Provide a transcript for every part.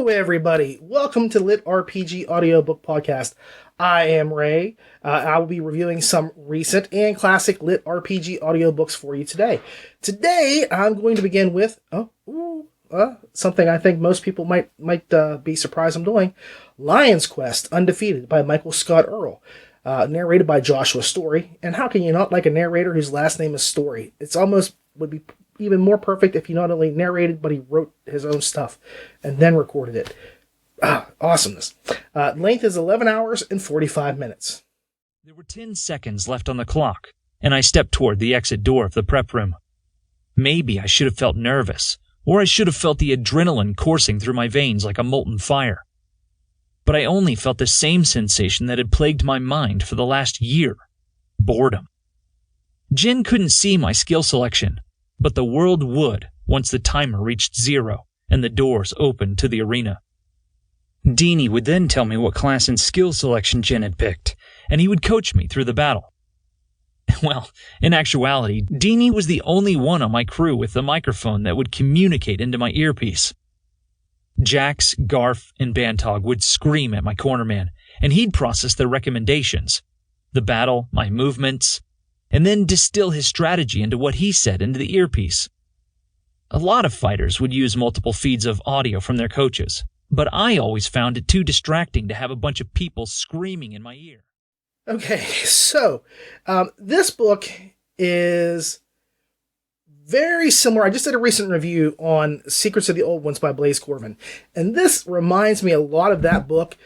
Hello, everybody. Welcome to LitRPG Audiobook Podcast. I am Ray. I will be reviewing some recent and classic LitRPG audiobooks for you today. Today, I'm going to begin with something I think most people might be surprised I'm doing. Lion's Quest: Undefeated by Michael Scott Earl. Narrated by Joshua Story. And how can you not like a narrator whose last name is Story? It's almost would be even more perfect if he not only narrated, but he wrote his own stuff and then recorded it. Awesomeness. Length is 11 hours and 45 minutes. There were 10 seconds left on the clock, and I stepped toward the exit door of the prep room. Maybe I should have felt nervous, or I should have felt the adrenaline coursing through my veins like a molten fire. But I only felt the same sensation that had plagued my mind for the last year: boredom. Jen couldn't see my skill selection, but the world would once the timer reached 0 and the doors opened to the arena. Deanie would then tell me what class and skill selection Jen had picked, and he would coach me through the battle. Well, in actuality, Deanie was the only one on my crew with a microphone that would communicate into my earpiece. Jax, Garf, and Bantog would scream at my cornerman, and he'd process their recommendations, the battle, my movements, and then distill his strategy into what he said into the earpiece. A lot of fighters would use multiple feeds of audio from their coaches, but I always found it too distracting to have a bunch of people screaming in my ear. Okay, so this book is very similar. I just did a recent review on Secrets of the Old Ones by Blaise Corvin, and this reminds me a lot of that book,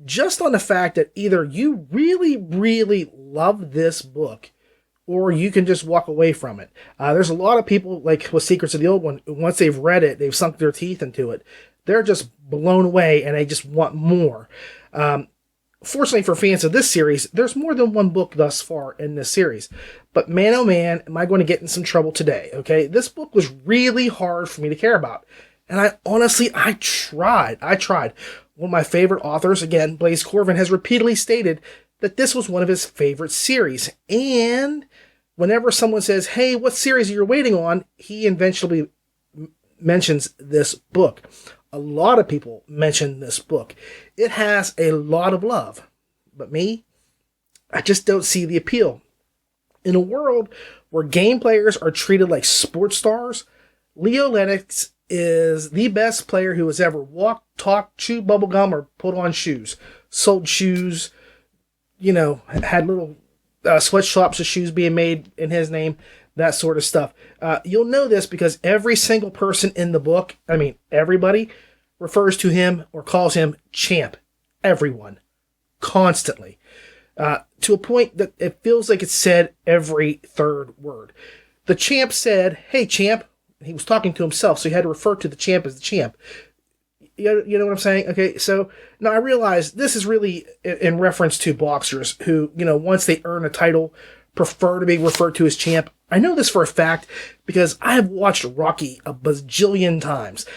just on the fact that either you really, really love this book, or you can just walk away from it. There's a lot of people, like with Secrets of the Old One, once they've read it, they've sunk their teeth into it. They're just blown away, and they just want more. Fortunately for fans of this series, there's more than one book thus far in this series. But man, oh man, am I going to get in some trouble today, okay? This book was really hard for me to care about. And I tried. One of my favorite authors, again, Blaise Corvin, has repeatedly stated that this was one of his favorite series. And whenever someone says, hey, what series are you waiting on? He eventually mentions this book. A lot of people mention this book. It has a lot of love. But me, I just don't see the appeal. In a world where game players are treated like sports stars, Leo Lennox is the best player who has ever walked, talked, chewed bubblegum, or put on shoes. Sold shoes, had little sweatshops of shoes being made in his name, that sort of stuff. You'll know this because every single person in the book, everybody, refers to him or calls him champ. Everyone. Constantly. To a point that it feels like it's said every third word. The champ said, hey, champ. He was talking to himself, so he had to refer to the champ as the champ. You know what I'm saying? Okay, so now I realize this is really in reference to boxers who, once they earn a title, prefer to be referred to as champ. I know this for a fact because I have watched Rocky a bajillion times.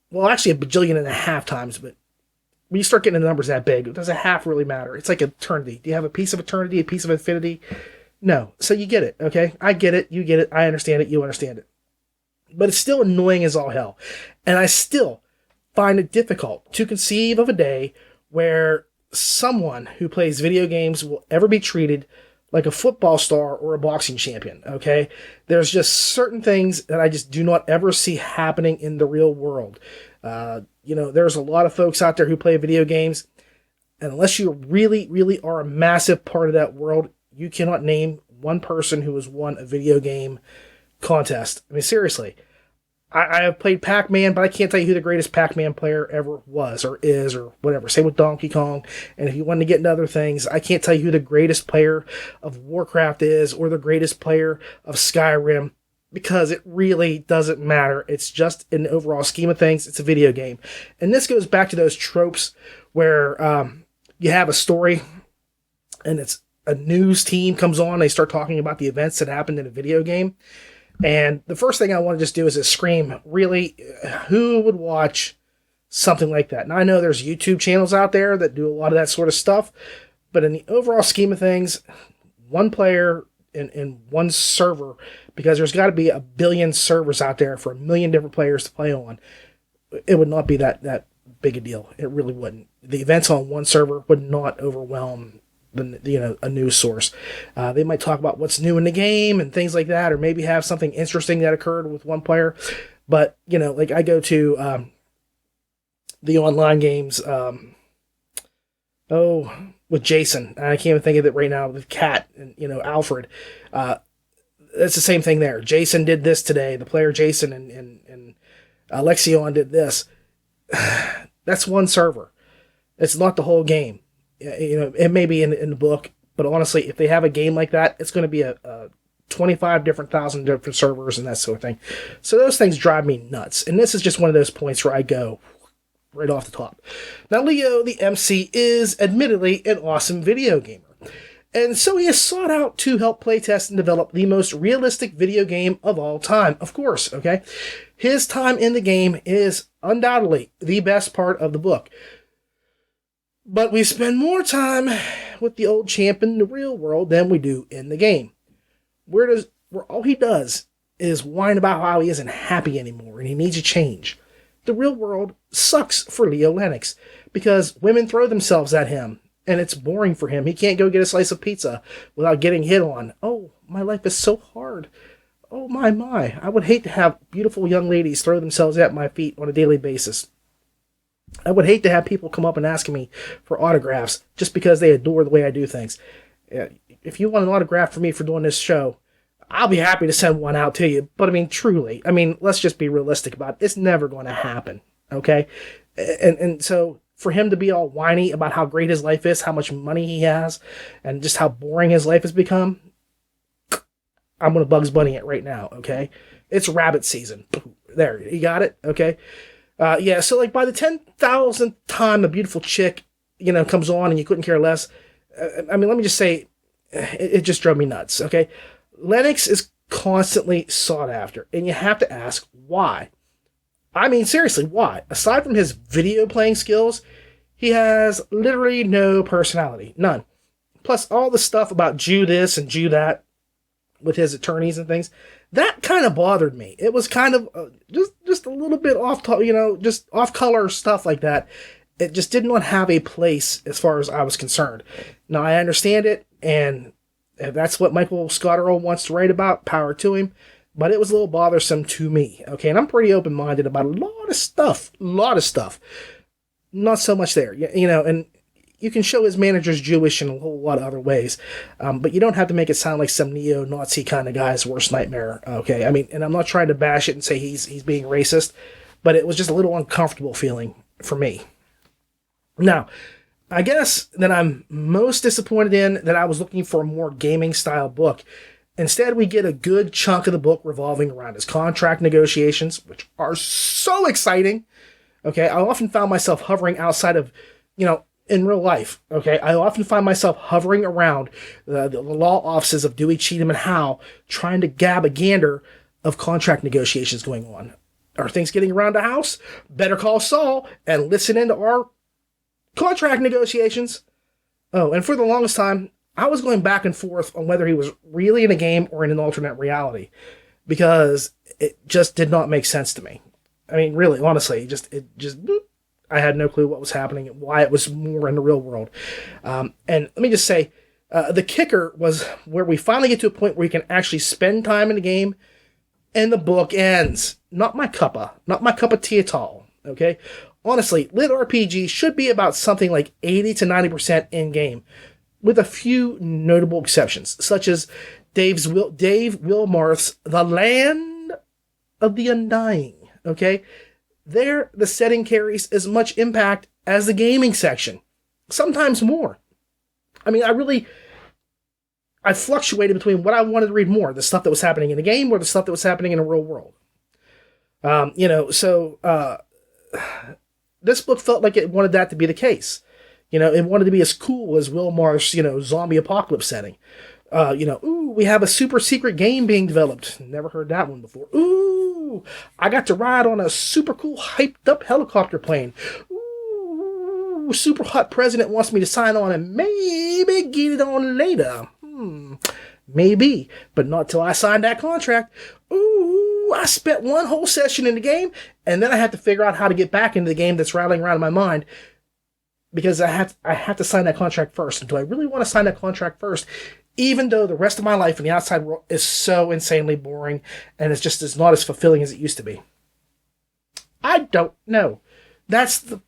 Well, actually a bajillion and a half times, but when you start getting the numbers that big, does a half really matter? It's like eternity. Do you have a piece of eternity, a piece of infinity? No. So you get it, okay? I get it, you get it, I understand it, you understand it. But it's still annoying as all hell. And I still find it difficult to conceive of a day where someone who plays video games will ever be treated like a football star or a boxing champion, okay? There's just certain things that I just do not ever see happening in the real world. There's a lot of folks out there who play video games, and unless you really, really are a massive part of that world, you cannot name one person who has won a video game contest. Seriously. I have played Pac-Man, but I can't tell you who the greatest Pac-Man player ever was or is or whatever. Same with Donkey Kong. And if you want to get into other things, I can't tell you who the greatest player of Warcraft is or the greatest player of Skyrim, because it really doesn't matter. It's just, in the overall scheme of things, it's a video game. And this goes back to those tropes where you have a story and it's a news team comes on, they start talking about the events that happened in a video game. And the first thing I want to just do is scream, really, who would watch something like that? Now, I know there's YouTube channels out there that do a lot of that sort of stuff, but in the overall scheme of things, one player in one server, because there's got to be 1 billion servers out there for 1 million different players to play on, it would not be that big a deal. It really wouldn't. The events on one server would not overwhelm a news source. They might talk about what's new in the game and things like that, or maybe have something interesting that occurred with one player. But, like I go to the online games, with Jason. I can't even think of it right now, with Kat and, Alfred. It's the same thing there. Jason did this today. The player Jason and Alexion did this. That's one server. It's not the whole game. It may be in the book, but honestly, if they have a game like that, it's going to be a 25 different servers and that sort of thing. So those things drive me nuts. And this is just one of those points where I go right off the top. Now, Leo, the MC, is admittedly an awesome video gamer. And so he is sought out to help playtest and develop the most realistic video game of all time. Of course, okay? His time in the game is undoubtedly the best part of the book. But we spend more time with the old champ in the real world than we do in the game. Where all he does is whine about how he isn't happy anymore and he needs a change. The real world sucks for Leo Lennox because women throw themselves at him and it's boring for him. He can't go get a slice of pizza without getting hit on. Oh, my life is so hard. Oh, my. I would hate to have beautiful young ladies throw themselves at my feet on a daily basis. I would hate to have people come up and ask me for autographs just because they adore the way I do things. If you want an autograph from me for doing this show, I'll be happy to send one out to you. But truly, let's just be realistic about it. It's never going to happen, okay? And so for him to be all whiny about how great his life is, how much money he has, and just how boring his life has become, I'm going to Bugs Bunny it right now, okay? It's rabbit season. There, you got it, okay? So like by the 10,000th time a beautiful chick, comes on and you couldn't care less. Let me just say, it just drove me nuts, okay? Lennox is constantly sought after, and you have to ask why. Seriously, why? Aside from his video playing skills, he has literally no personality. None. Plus all the stuff about Jew this and Jew that with his attorneys and things, that kind of bothered me. It was kind of just a little bit off, just off color stuff like that. It just did not have a place as far as I was concerned. Now, I understand it, and if that's what Michael Scott Earl wants to write about, power to him, but it was a little bothersome to me, okay? And I'm pretty open-minded about a lot of stuff. Not so much there, and you can show his manager's Jewish in a whole lot of other ways, but you don't have to make it sound like some neo-Nazi kind of guy's worst nightmare, okay? And I'm not trying to bash it and say he's being racist, but it was just a little uncomfortable feeling for me. Now, I guess that I'm most disappointed in that I was looking for a more gaming-style book. Instead, we get a good chunk of the book revolving around his contract negotiations, which are so exciting, okay? I often found myself hovering outside of, in real life, okay? I often find myself hovering around the law offices of Dewey, Cheatham, and Howe, trying to gab a gander of contract negotiations going on. Are things getting around the house? Better call Saul and listen into our contract negotiations. Oh, and for the longest time, I was going back and forth on whether he was really in a game or in an alternate reality, because it just did not make sense to me. Really, honestly, I had no clue what was happening and why it was more in the real world. And let me just say, the kicker was where we finally get to a point where you can actually spend time in the game, and the book ends. Not my cup of tea at all, okay? Honestly, LitRPG should be about something like 80 to 90% in-game, with a few notable exceptions, such as Dave Wilmarth's The Land of the Undying, okay? There, the setting carries as much impact as the gaming section, sometimes more. I fluctuated between what I wanted to read more, the stuff that was happening in the game or the stuff that was happening in the real world. This book felt like it wanted that to be the case. It wanted to be as cool as Wilmar's, zombie apocalypse setting. We have a super secret game being developed. Never heard that one before. Ooh, I got to ride on a super cool, hyped up helicopter plane. Ooh, super hot president wants me to sign on and maybe get it on later. Maybe, but not till I sign that contract. Ooh, Ooh, I spent one whole session in the game, and then I have to figure out how to get back into the game that's rattling around in my mind, because I have to sign that contract first. And do I really want to sign that contract first, even though the rest of my life in the outside world is so insanely boring and it's just is not as fulfilling as it used to be? I don't know. That's the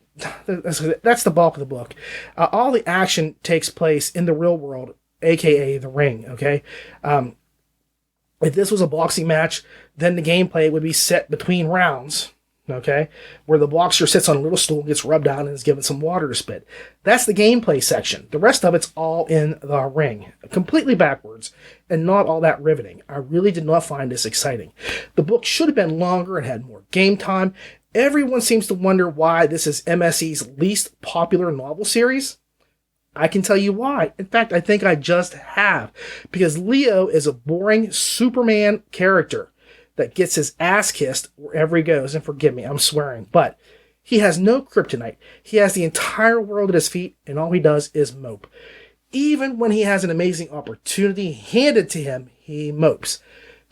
bulk of the book. All the action takes place in the real world, aka the ring. Okay, if this was a boxing match, then the gameplay would be set between rounds. Okay, where the boxer sits on a little stool, gets rubbed down, and is given some water to spit. That's the gameplay section. The rest of it's all in the ring, completely backwards, and not all that riveting. I really did not find this exciting. The book should have been longer and had more game time. Everyone seems to wonder why this is MSE's least popular novel series. I can tell you why. In fact, I think I just have. Because Leo is a boring Superman character that gets his ass kissed wherever he goes. And forgive me, I'm swearing. But he has no kryptonite. He has the entire world at his feet, and all he does is mope. Even when he has an amazing opportunity handed to him, he mopes.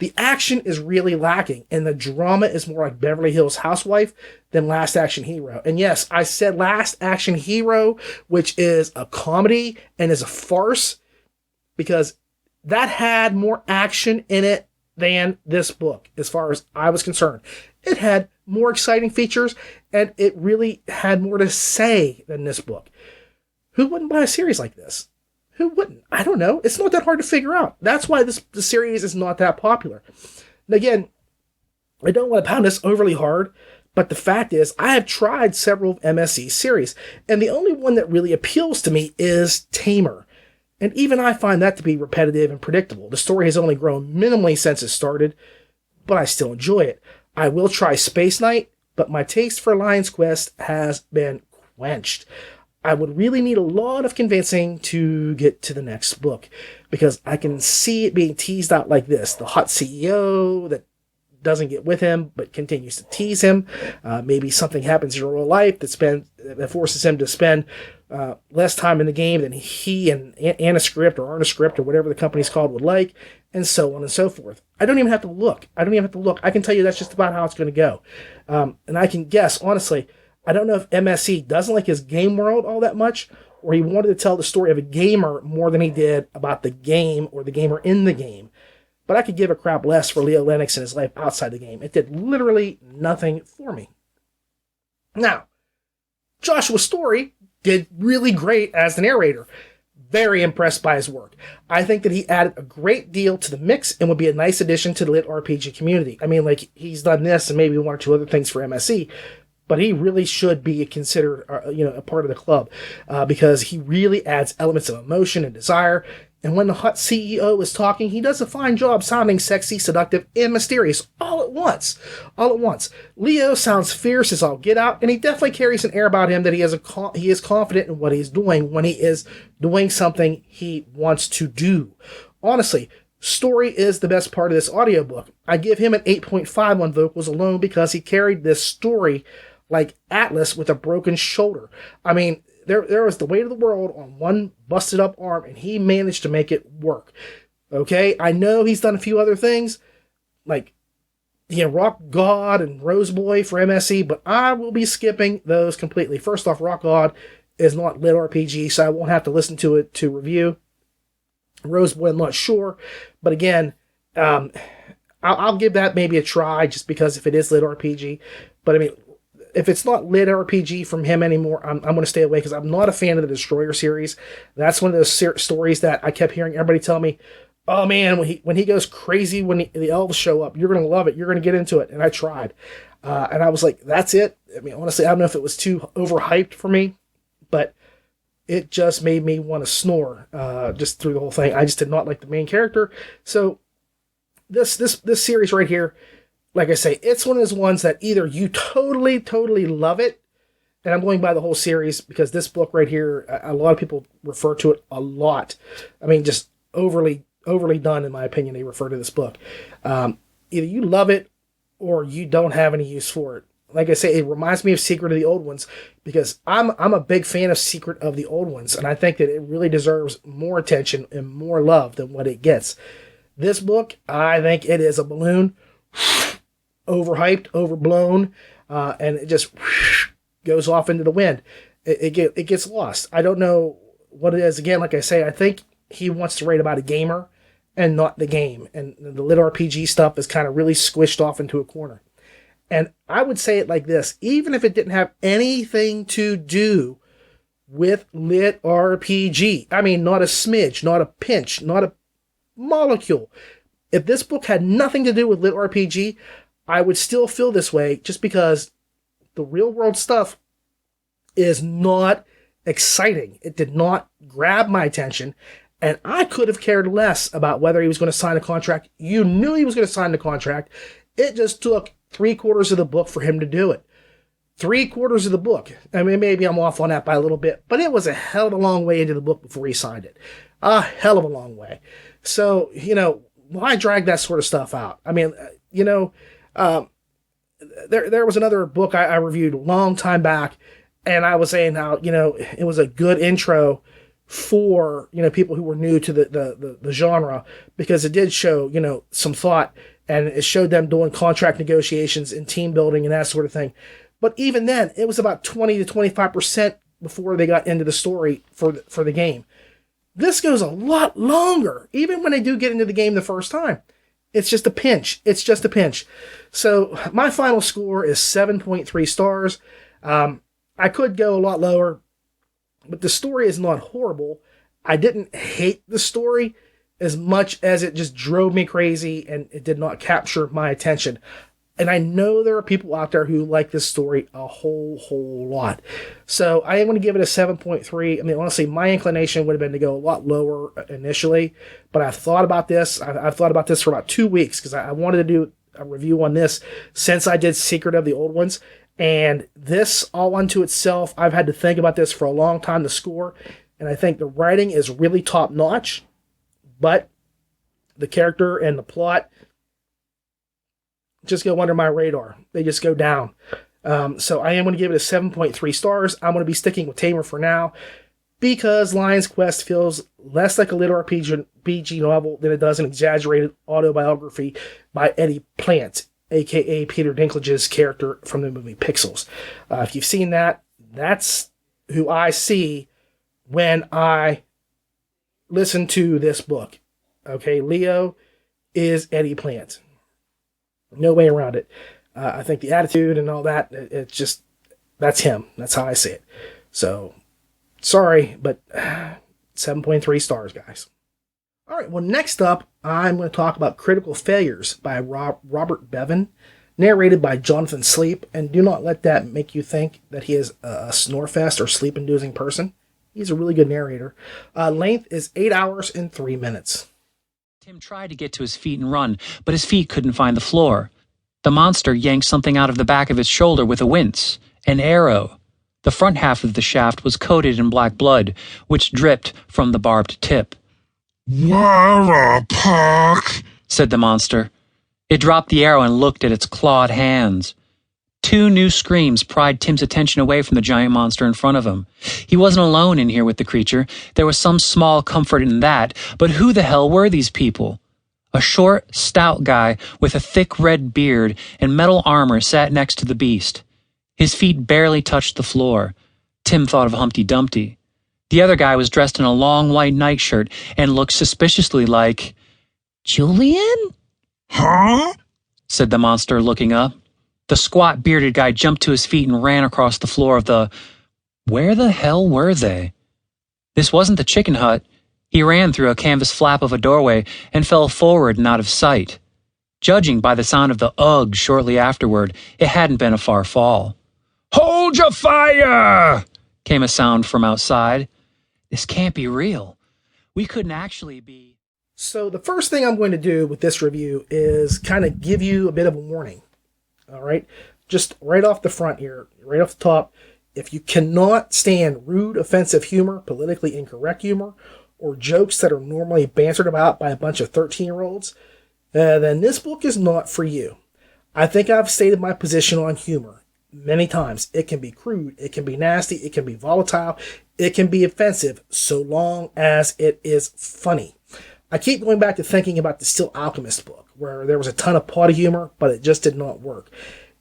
The action is really lacking, and the drama is more like Beverly Hills Housewife than Last Action Hero. And yes, I said Last Action Hero, which is a comedy and is a farce, because that had more action in it than this book, as far as I was concerned. It had more exciting features, and it really had more to say than this book. Who wouldn't buy a series like this? Who wouldn't? I don't know. It's not that hard to figure out. That's why the series is not that popular. And again, I don't want to pound this overly hard, but the fact is, I have tried several of MSE's series, and the only one that really appeals to me is Tamer. And even I find that to be repetitive and predictable. The story has only grown minimally since it started, but I still enjoy it. I will try Space Knight, but my taste for Lion's Quest has been quenched. I would really need a lot of convincing to get to the next book, because I can see it being teased out like this. The hot CEO that doesn't get with him but continues to tease him. Maybe something happens in real life that forces him to spend less time in the game than he and Anascript or Arnascript or whatever the company's called would like, and so on and so forth. I don't even have to look. I can tell you that's just about how it's going to go. And I can guess, honestly, I don't know if MSE doesn't like his game world all that much, or he wanted to tell the story of a gamer more than he did about the game or the gamer in the game. But I could give a crap less for Leo Lennox and his life outside the game. It did literally nothing for me. Now, Joshua Story did really great as the narrator. Very impressed by his work. I think that he added a great deal to the mix and would be a nice addition to the LitRPG community. I mean, like, he's done this and maybe one or two other things for MSE, but he really should be considered, a part of the club, because he really adds elements of emotion and desire. And when the hot CEO is talking, he does a fine job sounding sexy, seductive, and mysterious all at once. Leo sounds fierce as all get out, and he definitely carries an air about him that he is confident in what he's doing when he is doing something he wants to do. Honestly, Story is the best part of this audiobook. I give him an 8.5 on vocals alone because he carried this story like Atlas with a broken shoulder. I mean, there was the weight of the world on one busted up arm, and he managed to make it work. Okay, I know he's done a few other things, like Rock God and Rose Boy for MSE, but I will be skipping those completely. First off, Rock God is not LitRPG, so I won't have to listen to it to review. Rose Boy, I'm not sure, but again, I'll give that maybe a try just because if it is LitRPG. But I mean, if it's not LitRPG from him anymore, I'm going to stay away, because I'm not a fan of the Destroyer series. That's one of those stories that I kept hearing everybody tell me, oh man, when he goes crazy, when the elves show up, you're going to love it. You're going to get into it. And I tried. And I was like, that's it. I mean, honestly, I don't know if it was too overhyped for me, but it just made me want to snore just through the whole thing. I just did not like the main character. So this series right here, like I say, it's one of those ones that either you totally, totally love it, and I'm going by the whole series because this book right here, a lot of people refer to it a lot. I mean, just overly done, in my opinion, they refer to this book. Either you love it or you don't have any use for it. Like I say, it reminds me of Secret of the Old Ones, because I'm a big fan of Secret of the Old Ones, and I think that it really deserves more attention and more love than what it gets. This book, I think it is a balloon. overhyped, overblown, and it just goes off into the wind. It gets lost. I don't know what it is. Again, like I say, I think he wants to write about a gamer and not the game. And the lit RPG stuff is kind of really squished off into a corner. And I would say it like this, even if it didn't have anything to do with lit RPG, I mean, not a smidge, not a pinch, not a molecule. If this book had nothing to do with lit RPG, I would still feel this way, just because the real world stuff is not exciting. It did not grab my attention, and I could have cared less about whether he was going to sign a contract. You knew he was going to sign the contract. It just took 3/4 of the book for him to do it. 3/4 of the book. I mean, maybe I'm off on that by a little bit, but it was a hell of a long way into the book before he signed it. A hell of a long way. So, why drag that sort of stuff out? I mean, there was another book I reviewed a long time back, and I was saying how, it was a good intro for, people who were new to the genre, because it did show, some thought, and it showed them doing contract negotiations and team building and that sort of thing. But even then, it was about 20 to 25% before they got into the story for the game. This goes a lot longer, even when they do get into the game the first time. It's just a pinch. It's just a pinch. So my final score is 7.3 stars. I could go a lot lower, but the story is not horrible. I didn't hate the story as much as it just drove me crazy, and it did not capture my attention. And I know there are people out there who like this story a whole lot. So I am going to give it a 7.3. I mean, honestly, my inclination would have been to go a lot lower initially, but I've thought about this. I've thought about this for about 2 weeks, because I wanted to do a review on this since I did Secret of the Old Ones. And this all unto itself, I've had to think about this for a long time to score. And I think the writing is really top notch, but the character and the plot just go under my radar. They just go down. So I am going to give it a 7.3 stars. I'm going to be sticking with Tamer for now, because Lion's Quest feels less like a lit RPG novel than it does an exaggerated autobiography by Eddie Plant, a.k.a. Peter Dinklage's character from the movie Pixels. If you've seen that, that's who I see when I listen to this book. Okay, Leo is Eddie Plant. No way around it. I think the attitude and all that, it's just, that's him. That's how I see it. So, sorry, but 7.3 stars, guys. All right, well, next up, I'm going to talk about Critical Failures by Robert Bevan, narrated by Jonathan Sleep. And do not let that make you think that he is a snorefest or sleep-inducing person. He's a really good narrator. Length is 8 hours and 3 minutes. Tim tried to get to his feet and run, but his feet couldn't find the floor. The monster yanked something out of the back of his shoulder with a wince. An arrow. The front half of the shaft was coated in black blood, which dripped from the barbed tip. "What a pack," said the monster. It dropped the arrow and looked at its clawed hands. 2 new screams pried Tim's attention away from the giant monster in front of him. He wasn't alone in here with the creature. There was some small comfort in that, but who the hell were these people? A short, stout guy with a thick red beard and metal armor sat next to the beast. His feet barely touched the floor. Tim thought of Humpty Dumpty. The other guy was dressed in a long white nightshirt and looked suspiciously like... "Julian?" "Huh?" said the monster, looking up. The squat, bearded guy jumped to his feet and ran across the floor of the... Where the hell were they? This wasn't the chicken hut. He ran through a canvas flap of a doorway and fell forward and out of sight. Judging by the sound of the ugh shortly afterward, it hadn't been a far fall. "Hold your fire!" came a sound from outside. This can't be real. We couldn't actually be... So the first thing I'm going to do with this review is kind of give you a bit of a warning. All right, just right off the front here, right off the top, if you cannot stand rude, offensive humor, politically incorrect humor, or jokes that are normally bantered about by a bunch of 13-year-olds, then this book is not for you. I think I've stated my position on humor many times. It can be crude, it can be nasty, it can be volatile, it can be offensive, so long as it is funny. I keep going back to thinking about the Steel Alchemist book, where there was a ton of potty humor, but it just did not work.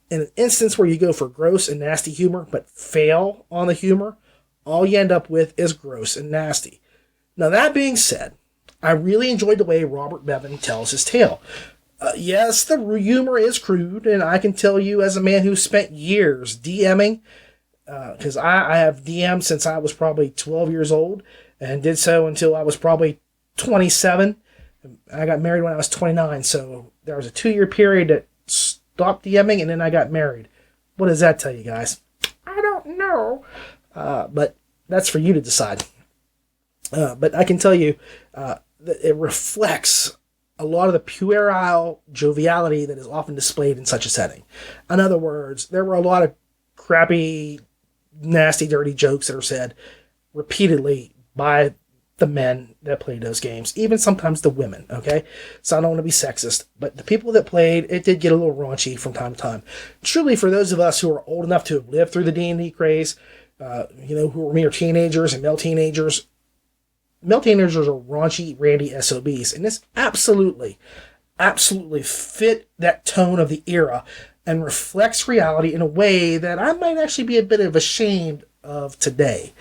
In an instance where you go for gross and nasty humor, but fail on the humor, all you end up with is gross and nasty. Now, that being said, I really enjoyed the way Robert Bevan tells his tale. Yes, the humor is crude, and I can tell you as a man who spent years DMing, because I have DM'd since I was probably 12 years old, and did so until I was probably 27. I got married when I was 29, so there was a 2-year period that stopped DMing, and then I got married. What does that tell you guys? I don't know. But that's for you to decide. But I can tell you that it reflects a lot of the puerile joviality that is often displayed in such a setting. In other words, there were a lot of crappy, nasty, dirty jokes that are said repeatedly by the men that played those games, even sometimes the women, okay? So I don't want to be sexist, but the people that played, it did get a little raunchy from time to time. Truly, for those of us who are old enough to have lived through the D&D craze, who were mere teenagers and male teenagers are raunchy, randy SOBs, and this absolutely fit that tone of the era and reflects reality in a way that I might actually be a bit of ashamed of today.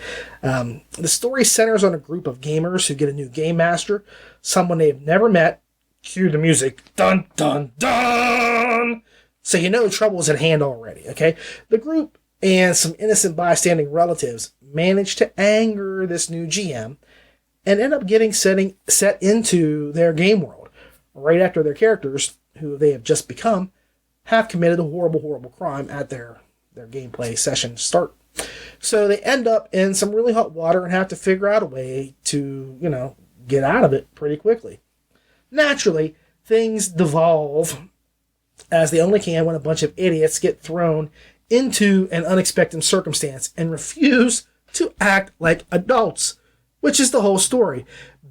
The story centers on a group of gamers who get a new game master, someone they've never met. Cue the music. Dun, dun, dun! So you know trouble is at hand already, okay? The group and some innocent bystanding relatives manage to anger this new GM and end up getting set into their game world right after their characters, who they have just become, have committed a horrible, horrible crime at their gameplay session start. So they end up in some really hot water and have to figure out a way to, get out of it pretty quickly. Naturally, things devolve as they only can when a bunch of idiots get thrown into an unexpected circumstance and refuse to act like adults, which is the whole story.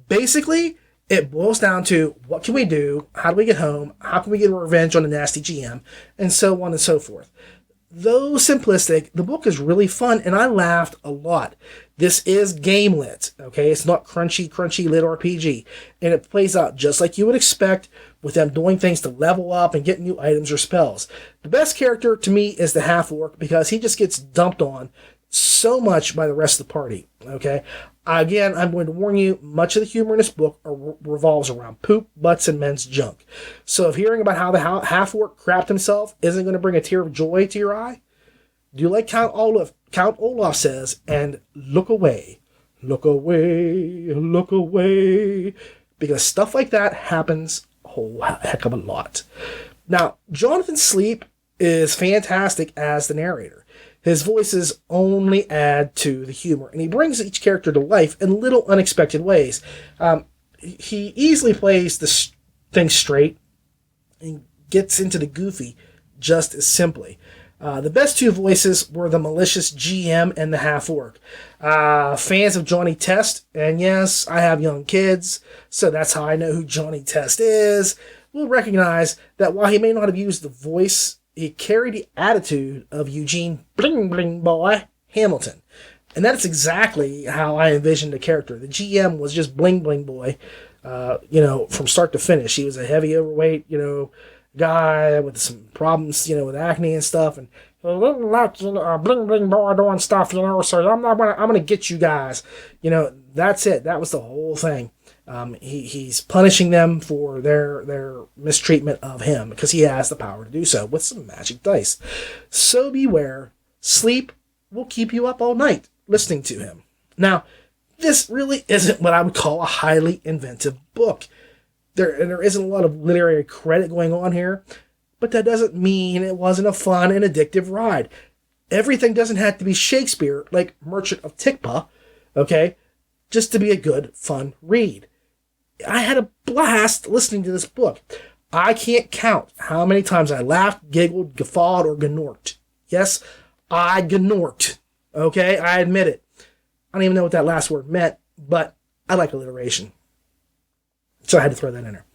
Basically, it boils down to what can we do, how do we get home, how can we get revenge on the nasty GM, and so on and so forth. Though simplistic, the book is really fun, and I laughed a lot. This is game lit, okay? It's not crunchy LitRPG, and it plays out just like you would expect, with them doing things to level up and get new items or spells. The best character to me is the half-orc, because he just gets dumped on so much by the rest of the party, okay? Again, I'm going to warn you, much of the humor in this book revolves around poop, butts, and men's junk. So if hearing about how the half-orc crapped himself isn't going to bring a tear of joy to your eye, do like Count Olaf says, and look away, look away, look away, because stuff like that happens a whole heck of a lot. Now, Jonathan Sleep is fantastic as the narrator. His voices only add to the humor, and he brings each character to life in little unexpected ways. He easily plays the thing straight and gets into the goofy just as simply. The best two voices were the malicious GM and the half-orc. Fans of Johnny Test, and yes, I have young kids, so that's how I know who Johnny Test is, will recognize that while he may not have used the voice, he carried the attitude of Eugene Bling Bling Boy Hamilton. And that's exactly how I envisioned the character. The GM was just Bling Bling Boy, from start to finish. He was a heavy, overweight, guy with some problems, with acne and stuff. And Bling Bling Boy doing stuff, so I'm gonna get you guys. That's it. That was the whole thing. He's punishing them for their mistreatment of him because he has the power to do so with some magic dice. So beware, Sleep will keep you up all night listening to him. Now, this really isn't what I would call a highly inventive book. There isn't a lot of literary credit going on here, but that doesn't mean it wasn't a fun and addictive ride. Everything doesn't have to be Shakespeare like Merchant of Tikpa, okay, just to be a good, fun read. I had a blast listening to this book. I can't count how many times I laughed, giggled, guffawed, or gnorked. Yes, I gnorked. Okay, I admit it. I don't even know what that last word meant, but I like alliteration. So I had to throw that in there.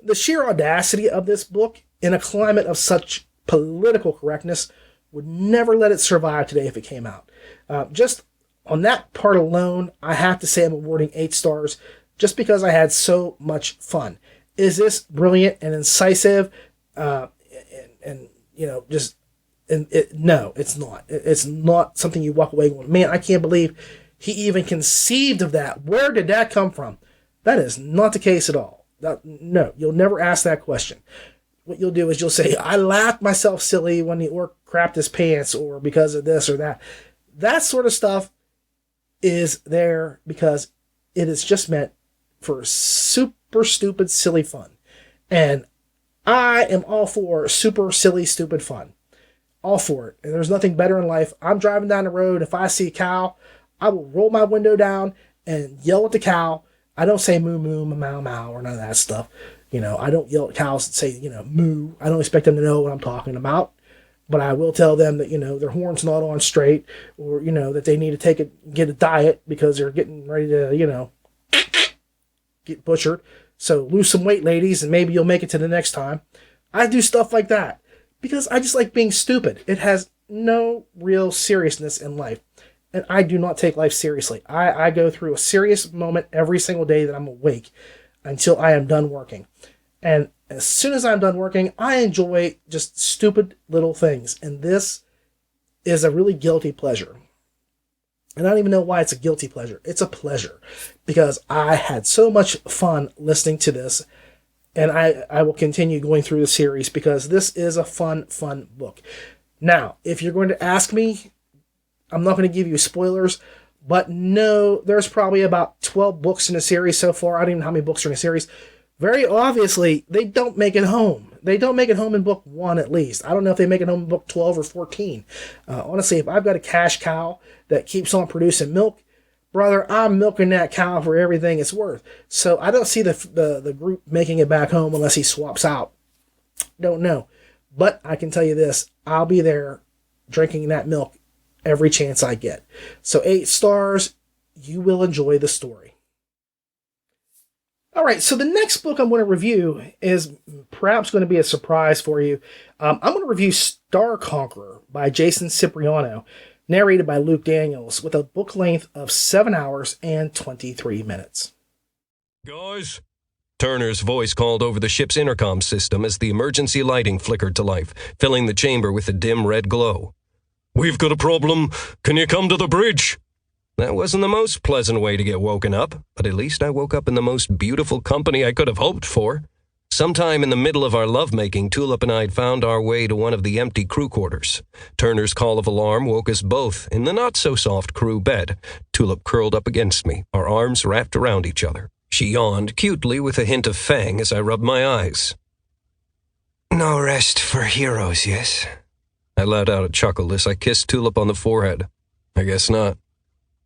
The sheer audacity of this book, in a climate of such political correctness, would never let it survive today if it came out. Just on that part alone, I have to say I'm awarding 8 stars. just because I had so much fun. Is this brilliant and incisive? No, it's not. It's not something you walk away going, man, I can't believe he even conceived of that. Where did that come from? That is not the case at all. No, you'll never ask that question. What you'll do is you'll say, I laughed myself silly when the orc crapped his pants, or because of this or that. That sort of stuff is there because it is just meant for super stupid, silly fun. And I am all for super silly, stupid fun. All for it. And there's nothing better in life. I'm driving down the road. If I see a cow, I will roll my window down and yell at the cow. I don't say moo, moo, meow, meow, or none of that stuff. I don't yell at cows and say, moo. I don't expect them to know what I'm talking about. But I will tell them that, their horn's not on straight, or, that they need to get a diet because they're getting ready to, get butchered. So lose some weight, ladies, and maybe you'll make it to the next time. I do stuff like that because I just like being stupid. It has no real seriousness in life. And I do not take life seriously. I go through a serious moment every single day that I'm awake until I am done working. And as soon as I'm done working, I enjoy just stupid little things. And this is a really guilty pleasure. And I don't even know why it's a guilty pleasure. It's a pleasure because I had so much fun listening to this. And I will continue going through the series because this is a fun book. Now, if you're going to ask me, I'm not going to give you spoilers, but no, there's probably about 12 books in the series so far. I don't even know how many books are in the series. Very obviously, they don't make it home. They don't make it home in book 1 at least. I don't know if they make it home in book 12 or 14. Honestly, if I've got a cash cow that keeps on producing milk, brother, I'm milking that cow for everything it's worth. So I don't see the group making it back home unless he swaps out. Don't know. But I can tell you this, I'll be there drinking that milk every chance I get. So 8 stars, you will enjoy the story. All right, so the next book I'm going to review is perhaps going to be a surprise for you. I'm going to review Star Conqueror by Jason Cipriano, narrated by Luke Daniels, with a book length of 7 hours and 23 minutes. Guys? Turner's voice called over the ship's intercom system as the emergency lighting flickered to life, filling the chamber with a dim red glow. We've got a problem. Can you come to the bridge? That wasn't the most pleasant way to get woken up, but at least I woke up in the most beautiful company I could have hoped for. Sometime in the middle of our lovemaking, Tulip and I had found our way to one of the empty crew quarters. Turner's call of alarm woke us both in the not-so-soft crew bed. Tulip curled up against me, our arms wrapped around each other. She yawned cutely with a hint of fang as I rubbed my eyes. No rest for heroes, yes? I let out a chuckle as I kissed Tulip on the forehead. I guess not.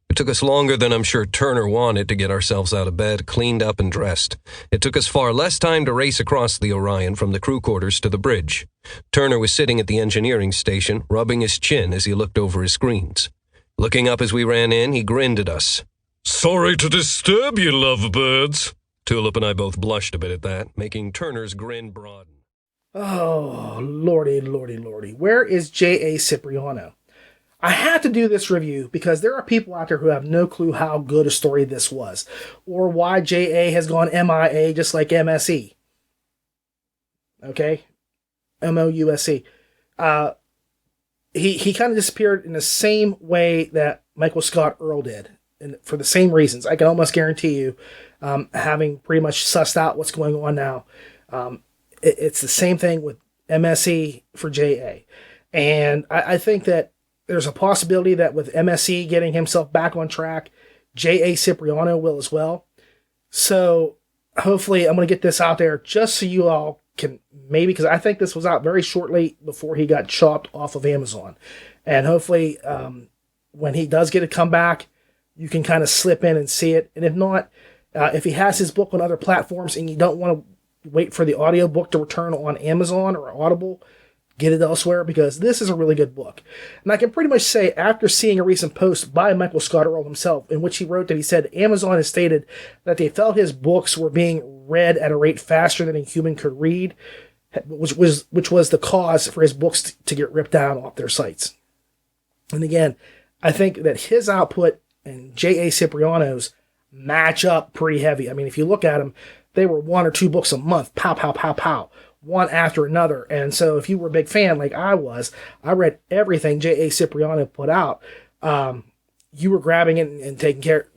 It took us longer than I'm sure Turner wanted to get ourselves out of bed, cleaned up and dressed. It took us far less time to race across the Orion from the crew quarters to the bridge. Turner was sitting at the engineering station, rubbing his chin as he looked over his screens. Looking up as we ran in, he grinned at us. Sorry to disturb you, lovebirds. Tulip and I both blushed a bit at that, making Turner's grin broaden. Oh, lordy. Where is J.A. Cipriano? I had to do this review because there are people out there who have no clue how good a story this was, or why J.A. has gone MIA just like MSE. Okay? MOUSE. He kind of disappeared in the same way that Michael Scott Earl did, and for the same reasons. I can almost guarantee you, having pretty much sussed out what's going on now, it's the same thing with MSE for J.A. And I think that there's a possibility that with MSE getting himself back on track, J.A. Cipriano will as well. So hopefully I'm going to get this out there just so you all can maybe, because I think this was out very shortly before he got chopped off of Amazon. And hopefully when he does get a comeback, you can kind of slip in and see it. And if not, if he has his book on other platforms and you don't want to wait for the audiobook to return on Amazon or Audible, get it elsewhere, because this is a really good book. And I can pretty much say, after seeing a recent post by Michael Scott Earl himself, in which he wrote that he said Amazon has stated that they felt his books were being read at a rate faster than a human could read, which was the cause for his books to get ripped down off their sites. And again, I think that his output and J.A. Cipriano's, match up pretty heavy. I mean, if you look at them, they were 1 or 2 books a month, pow, pow, pow, pow, one after another. And so if you were a big fan like I was, I read everything J.A. Cipriano put out. You were grabbing it and taking care,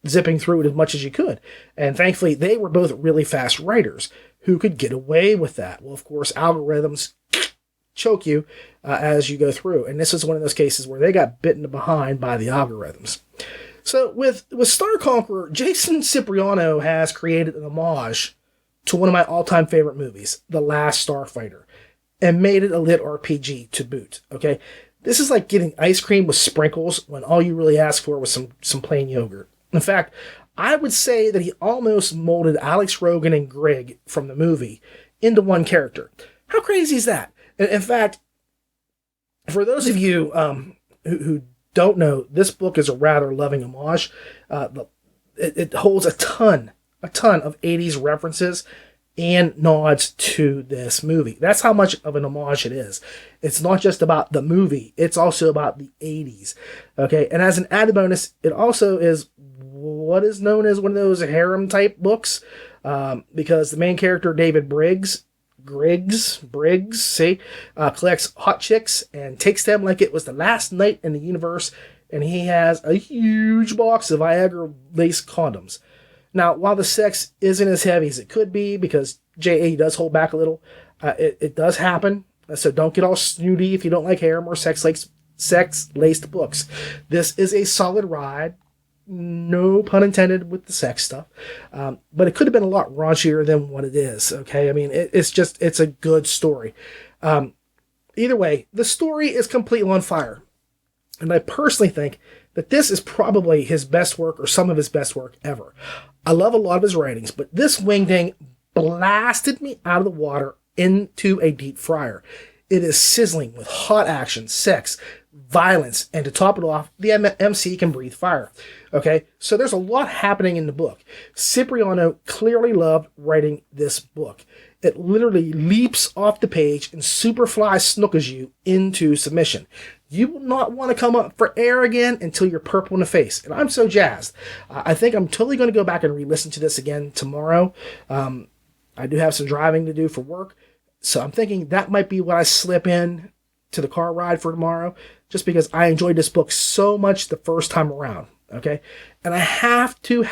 zipping through it as much as you could. And thankfully, they were both really fast writers who could get away with that. Well, of course, algorithms choke you as you go through. And this is one of those cases where they got bitten behind by the algorithms. So with Star Conqueror, Jason Cipriano has created an homage to one of my all-time favorite movies, The Last Starfighter, and made it a lit RPG to boot. Okay, this is like getting ice cream with sprinkles when all you really asked for was some plain yogurt. In fact, I would say that he almost molded Alex Rogan and Greg from the movie into one character. How crazy is that? In fact, for those of you who don't know, this book is a rather loving homage. It holds a ton of 80s references and nods to this movie. That's how much of an homage it is. It's not just about the movie, it's also about the 80s. Okay, and as an added bonus, it also is what is known as one of those harem type books, because the main character, David Briggs, collects hot chicks and takes them like it was the last night in the universe, and he has a huge box of Viagra lace condoms. Now, while the sex isn't as heavy as it could be, because J.A. does hold back a little, it does happen, so don't get all snooty if you don't like harem or sex-laced books. This is a solid ride. No pun intended with the sex stuff. But it could have been a lot raunchier than what it is, okay? I mean, it's a good story. Either way, the story is completely on fire. And I personally think that this is probably his best work or some of his best work ever. I love a lot of his writings, but this wingding blasted me out of the water into a deep fryer. It is sizzling with hot action, sex, violence, and to top it off, the MC can breathe fire. Okay, so there's a lot happening in the book. Cipriano clearly loved writing this book. It literally leaps off the page and superfly snookers you into submission. You will not want to come up for air again until you're purple in the face. And I'm so jazzed. I think I'm totally going to go back and re-listen to this again tomorrow. I do have some driving to do for work, so I'm thinking that might be what I slip in to the car ride for tomorrow, just because I enjoyed this book so much the first time around. Okay, and I have to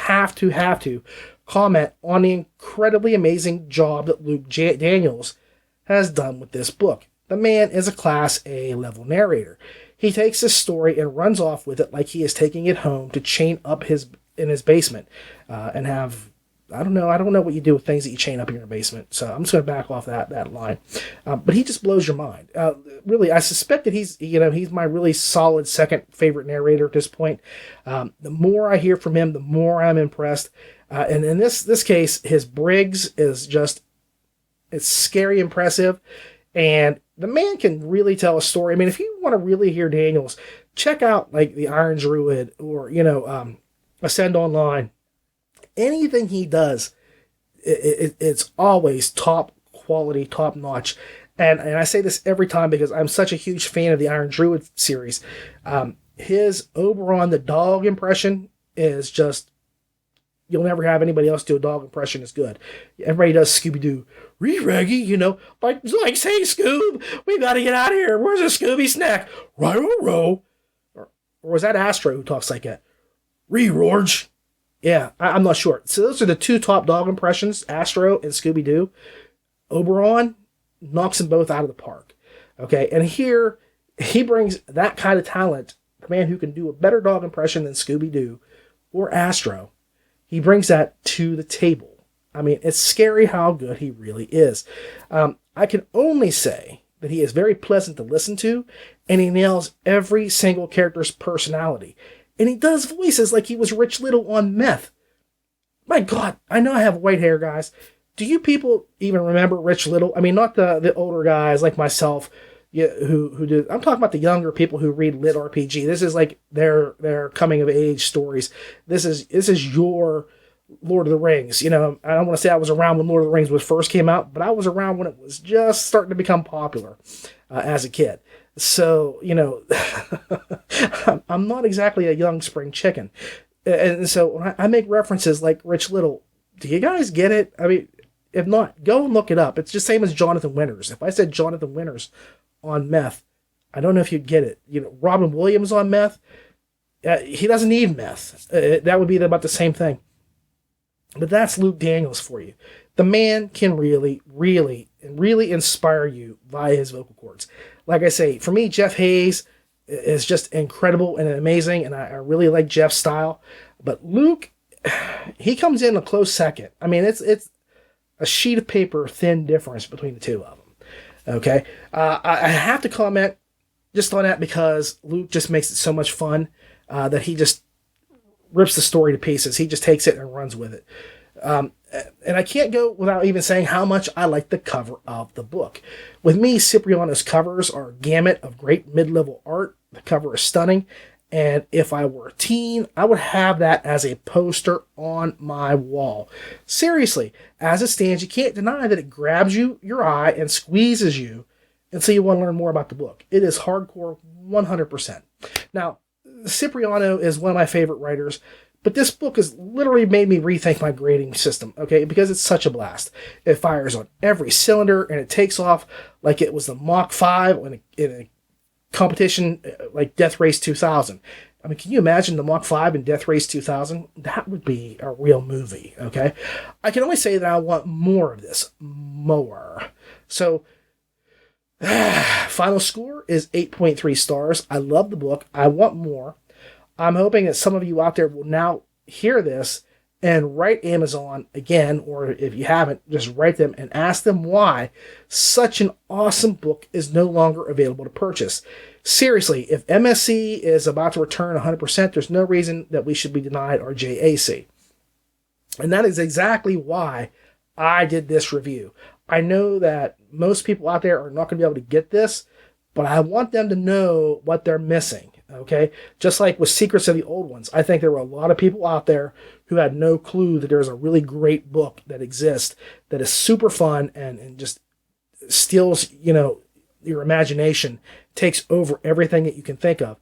comment on the incredibly amazing job that Luke Daniels has done with this book. The man is a Class A level narrator. He takes this story and runs off with it like he is taking it home to chain up in his basement and have, I don't know what you do with things that you chain up in your basement. So I'm just going to back off that line. But he just blows your mind. Really, I suspect that he's my really solid second favorite narrator at this point. The more I hear from him, the more I'm impressed. And in this case, his Briggs is just, it's scary impressive. And the man can really tell a story. I mean, if you want to really hear Daniels, check out like the Iron Druid or, Ascend Online. Anything he does, it's always top quality, top notch. And I say this every time because I'm such a huge fan of the Iron Druid series. His Oberon the dog impression is just, you'll never have anybody else do a dog impression as good. Everybody does Scooby-Doo. Reggie, like say, Scoob, we gotta get out of here. Where's a Scooby snack? Row. Or was that Astro who talks like that? Rorge. Yeah, I'm not sure. So those are the two top dog impressions, Astro and Scooby-Doo. Oberon knocks them both out of the park. Okay, and here he brings that kind of talent, the man who can do a better dog impression than Scooby-Doo or Astro. He brings that to the table. I mean, it's scary how good he really is. I can only say that he is very pleasant to listen to, and he nails every single character's personality. And he does voices like he was Rich Little on meth. My God, I know I have white hair, guys. Do you people even remember Rich Little? I mean, not the older guys like myself who did. I'm talking about the younger people who read LitRPG. This is like their coming of age stories. This is your Lord of the Rings. I don't want to say I was around when Lord of the Rings first came out, but I was around when it was just starting to become popular as a kid. So, I'm not exactly a young spring chicken. And so when I make references like Rich Little, do you guys get it? I mean, if not, go and look it up. It's just same as Jonathan Winters. If I said Jonathan Winters on meth, I don't know if you'd get it. Robin Williams on meth, he doesn't need meth. That would be about the same thing. But that's Luke Daniels for you. The man can really, really, really inspire you via his vocal cords. Like I say, for me, Jeff Hayes is just incredible and amazing, and I really like Jeff's style. But Luke, he comes in a close second. I mean, it's a sheet of paper thin difference between the two of them. Okay? I have to comment just on that because Luke just makes it so much fun that he just rips the story to pieces. He just takes it and runs with it. And I can't go without even saying how much I like the cover of the book. With me, Cipriano's covers are a gamut of great mid-level art. The cover is stunning. And if I were a teen, I would have that as a poster on my wall. Seriously, as it stands, you can't deny that it grabs your eye and squeezes you until you want to learn more about the book. It is hardcore 100%. Now, Cipriano is one of my favorite writers, but this book has literally made me rethink my grading system, okay? Because it's such a blast. It fires on every cylinder, and it takes off like it was the Mach 5 in a competition like Death Race 2000. I mean, can you imagine the Mach 5 in Death Race 2000? That would be a real movie, okay? I can only say that I want more of this. More. So, final score is 8.3 stars. I love the book. I want more. I'm hoping that some of you out there will now hear this and write Amazon again, or if you haven't, just write them and ask them why such an awesome book is no longer available to purchase. Seriously, if MSC is about to return 100%, there's no reason that we should be denied our JAC. And that is exactly why I did this review. I know that most people out there are not going to be able to get this, but I want them to know what they're missing. Okay, just like with Secrets of the Old Ones, I think there were a lot of people out there who had no clue that there's a really great book that exists that is super fun and just steals, your imagination, takes over everything that you can think of,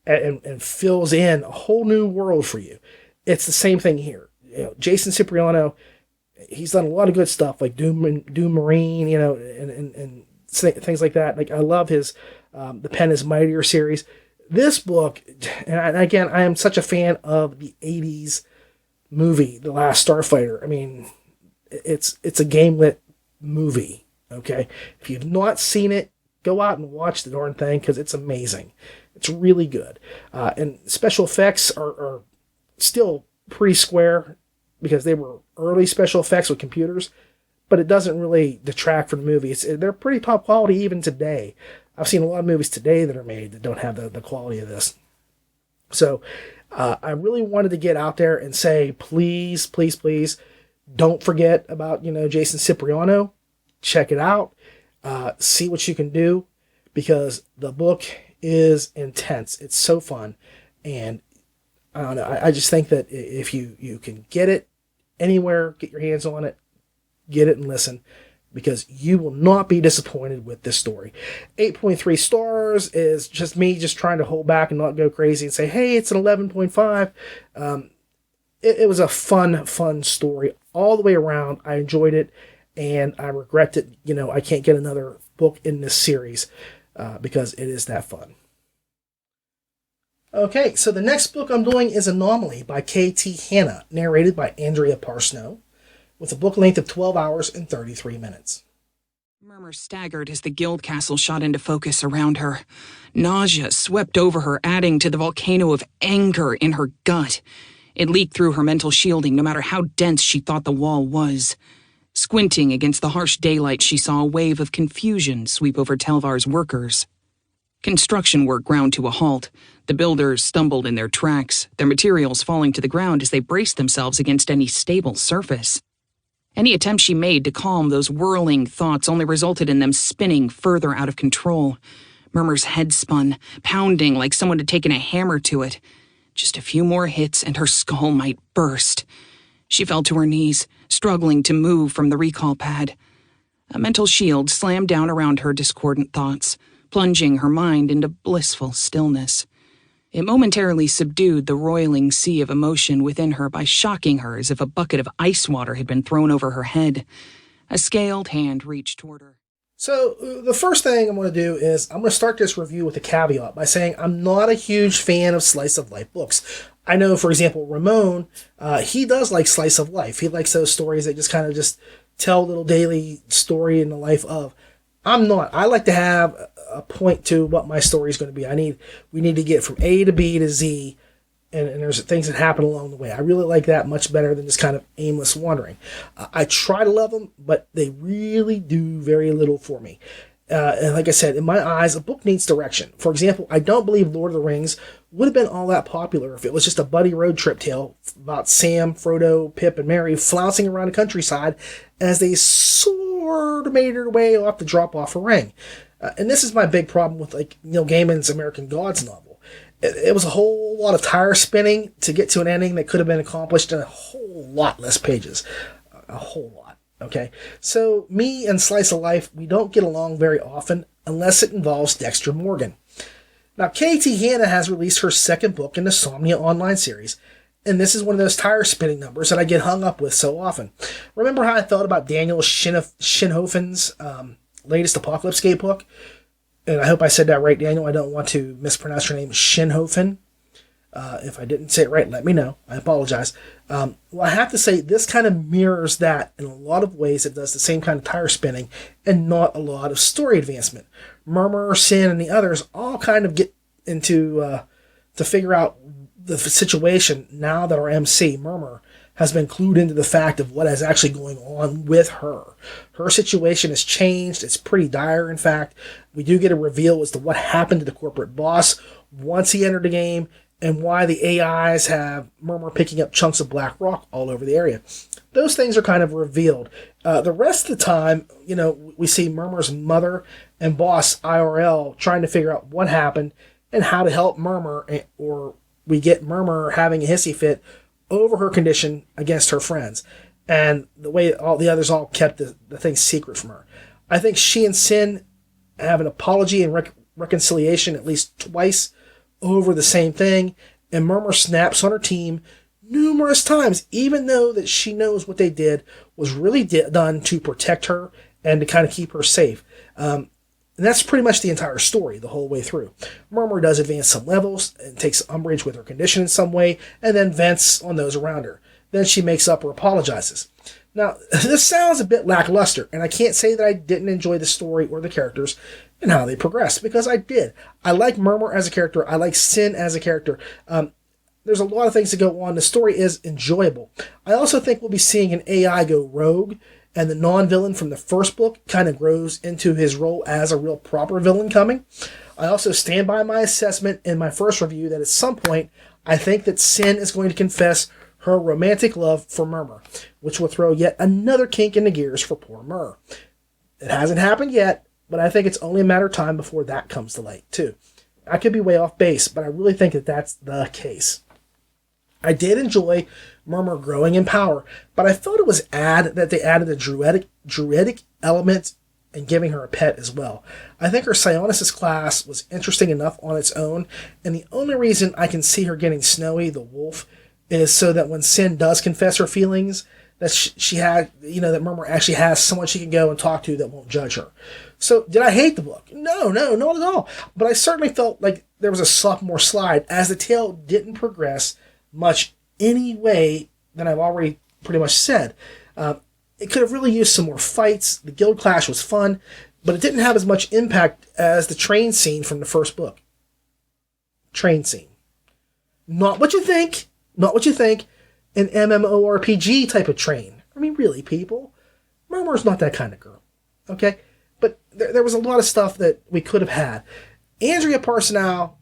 and fills in a whole new world for you. It's the same thing here. Jason Cipriano, he's done a lot of good stuff like Doom Marine, and things like that. Like I love his The Pen is Mightier series. This book, and again, I am such a fan of the 80s movie, The Last Starfighter. I mean, it's a game-lit movie, okay? If you've not seen it, go out and watch the darn thing because it's amazing. It's really good. And special effects are still pretty square because they were early special effects with computers, but it doesn't really detract from the movie. They're pretty top quality even today. I've seen a lot of movies today that are made that don't have the quality of this. So I really wanted to get out there and say, please, please, please, don't forget about, Jason Cipriano. Check it out. See what you can do because the book is intense. It's so fun. And I don't know. I just think that if you can get it anywhere, get your hands on it, get it and listen, because you will not be disappointed with this story. 8.3 stars is just me just trying to hold back and not go crazy and say, hey, it's an 11.5. It was a fun story all the way around. I enjoyed it, and I regret that, I can't get another book in this series because it is that fun. Okay, so the next book I'm doing is Anomaly by K.T. Hanna, narrated by Andrea Parsnow, with a book length of 12 hours and 33 minutes. Murmur staggered as the guild castle shot into focus around her. Nausea swept over her, adding to the volcano of anger in her gut. It leaked through her mental shielding, no matter how dense she thought the wall was. Squinting against the harsh daylight, she saw a wave of confusion sweep over Telvar's workers. Construction work ground to a halt. The builders stumbled in their tracks, their materials falling to the ground as they braced themselves against any stable surface. Any attempt she made to calm those whirling thoughts only resulted in them spinning further out of control. Murmur's head spun, pounding like someone had taken a hammer to it. Just a few more hits and her skull might burst. She fell to her knees, struggling to move from the recall pad. A mental shield slammed down around her discordant thoughts, plunging her mind into blissful stillness. It momentarily subdued the roiling sea of emotion within her by shocking her as if a bucket of ice water had been thrown over her head. A scaled hand reached toward her. So the first thing I'm going to do is I'm going to start this review with a caveat by saying I'm not a huge fan of slice of life books. I know, for example, Ramon, he does like slice of life. He likes those stories that just kind of just tell a little daily story in the life of. I'm not. I like to have a point to what my story is going to be. We need to get from A to B to Z, and there's things that happen along the way. I really like that much better than just kind of aimless wandering. I try to love them, but they really do very little for me. And like I said, in my eyes, a book needs direction. For example, I don't believe Lord of the Rings would have been all that popular if it was just a buddy road trip tale about Sam, Frodo, Pip, and Merry flouncing around the countryside as they sort of made their way off to drop off a ring. And this is my big problem with Neil Gaiman's American Gods novel. It was a whole lot of tire spinning to get to an ending that could have been accomplished in a whole lot less pages. A whole lot. Okay, so me and Slice of Life, we don't get along very often unless it involves Dexter Morgan. Now, K.T. Hanna has released her second book in the Somnia online series, and this is one of those tire spinning numbers that I get hung up with so often. Remember how I thought about Daniel Shinhofen's latest Apocalypse Gate book? And I hope I said that right, Daniel. I don't want to mispronounce your name, Shinhofen. If I didn't say it right, let me know. I apologize. Well, I have to say, this kind of mirrors that in a lot of ways. It does the same kind of tire spinning and not a lot of story advancement. Murmur, Sin, and the others all kind of get into to figure out the situation now that our MC, Murmur, has been clued into the fact of what is actually going on with her. Her situation has changed. It's pretty dire, in fact. We do get a reveal as to what happened to the corporate boss once he entered the game, and why the AIs have Murmur picking up chunks of black rock all over the area. Those things are kind of revealed. The rest of the time, we see Murmur's mother and boss, IRL, trying to figure out what happened and how to help Murmur, or we get Murmur having a hissy fit over her condition against her friends, and the way all the others all kept the thing secret from her. I think she and Sin have an apology and reconciliation at least twice over the same thing, and Murmur snaps on her team numerous times, even though that she knows what they did was really done to protect her and to kind of keep her safe. And that's pretty much the entire story the whole way through. Murmur does advance some levels and takes umbrage with her condition in some way, and then vents on those around her. Then she makes up or apologizes. Now, this sounds a bit lackluster, and I can't say that I didn't enjoy the story or the characters and how they progressed, because I did. I like Murmur as a character. I like Sin as a character. There's a lot of things to go on. The story is enjoyable. I also think we'll be seeing an AI go rogue, and the non-villain from the first book kind of grows into his role as a real proper villain coming. I also stand by my assessment in my first review that at some point, I think that Sin is going to confess her romantic love for Murmur, which will throw yet another kink in the gears for poor Mur. It hasn't happened yet, but I think it's only a matter of time before that comes to light, too. I could be way off base, but I really think that that's the case. I did enjoy Murmur growing in power, but I thought it was odd that they added a druidic element and giving her a pet as well. I think her Psionicist class was interesting enough on its own, and the only reason I can see her getting Snowy, the wolf, is so that when Sin does confess her feelings, that she had, that Murmur actually has someone she can go and talk to that won't judge her. So, did I hate the book? No, not at all. But I certainly felt like there was a sophomore slide, as the tale didn't progress much any way than I've already pretty much said. It could have really used some more fights. The guild clash was fun, but it didn't have as much impact as the train scene from the first book. Train scene. Not what you think. An MMORPG type of train. I mean, really, people. Murmur's not that kind of girl. Okay? But there was a lot of stuff that we could have had. Andrea Parsnow,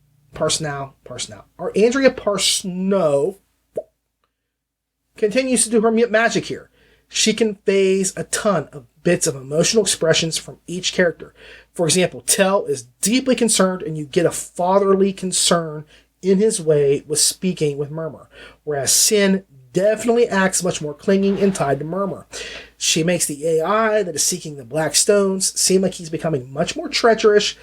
continues to do her magic here. She conveys a ton of bits of emotional expressions from each character. For example, Tell is deeply concerned, and you get a fatherly concern in his way with speaking with Murmur, whereas Sin definitely acts much more clinging and tied to Murmur. She makes the AI that is seeking the Black Stones seem like he's becoming much more treacherous,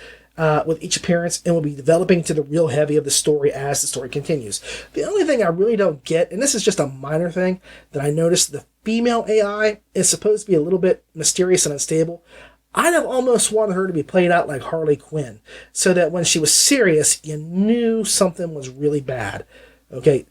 with each appearance and will be developing to the real heavy of the story as the story continues. The only thing I really don't get, and this is just a minor thing that I noticed, the female AI is supposed to be a little bit mysterious and unstable. I'd have almost wanted her to be played out like Harley Quinn, so that when she was serious, you knew something was really bad. Okay,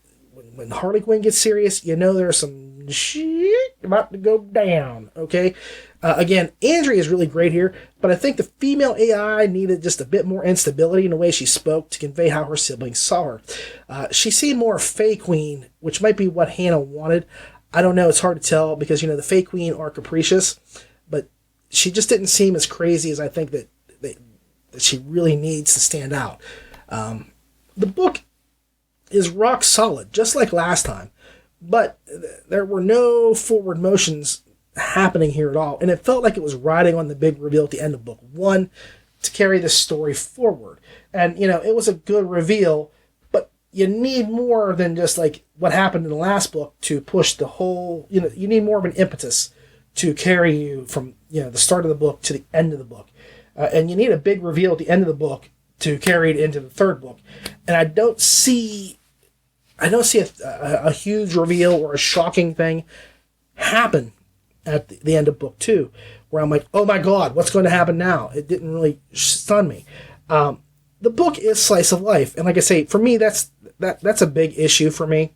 when Harley Quinn gets serious, you know there's some shit about to go down. Okay, again, Andrea is really great here, but I think the female AI needed just a bit more instability in the way she spoke to convey how her siblings saw her. She seemed more Fae Queen, which might be what Hannah wanted. I don't know, it's hard to tell because, the Fae Queen are capricious, but she just didn't seem as crazy as I think that she really needs to stand out. The book is rock solid, just like last time, but there were no forward motions happening here at all, and it felt like it was riding on the big reveal at the end of book 1 to carry the story forward. And, it was a good reveal, but you need more than just like what happened in the last book to push the whole, you need more of an impetus to carry you from the start of the book to the end of the book, and you need a big reveal at the end of the book to carry it into the third book. And I don't see a huge reveal or a shocking thing happen at the end of book 2, where I'm like, oh my god, what's going to happen now? It didn't really stun me. The book is slice of life, and like I say, for me that's a big issue for me,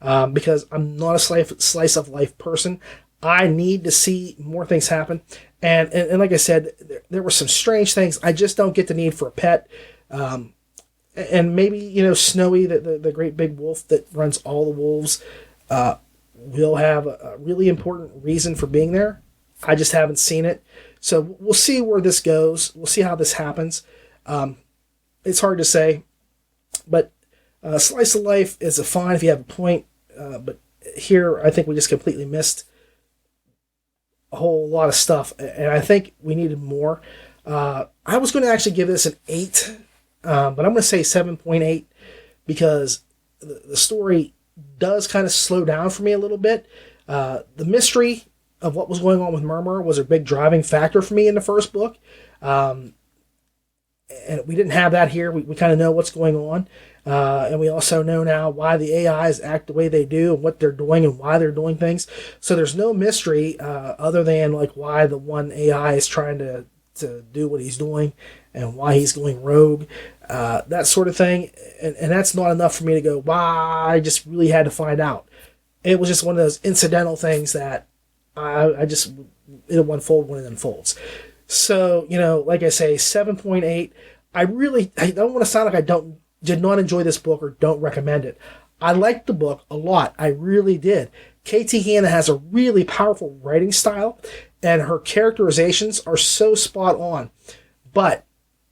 because I'm not a slice of life person. I need to see more things happen. And like I said, there were some strange things. I just don't get the need for a pet. And maybe, Snowy, the great big wolf that runs all the wolves, will have a really important reason for being there. I just haven't seen it. So we'll see where this goes. We'll see how this happens. It's hard to say. But Slice of Life is a fine if you have a point. But here, I think we just completely missed a whole lot of stuff, and I think we needed more. I was going to actually give this an 8, but I'm going to say 7.8 because the story does kind of slow down for me a little bit. The mystery of what was going on with Murmur was a big driving factor for me in the first book, and we didn't have that here. We kind of know what's going on, and we also know now why the AIs act the way they do and what they're doing and why they're doing things. So there's no mystery other than like why the one AI is trying to do what he's doing and why he's going rogue, that sort of thing. And that's not enough for me to go, wow, I just really had to find out. It was just one of those incidental things that it'll unfold when it unfolds. So, like I say, 7.8. I don't want to sound like I did not enjoy this book or don't recommend it. I liked the book a lot. I really did. KT Hannah has a really powerful writing style, and her characterizations are so spot on. But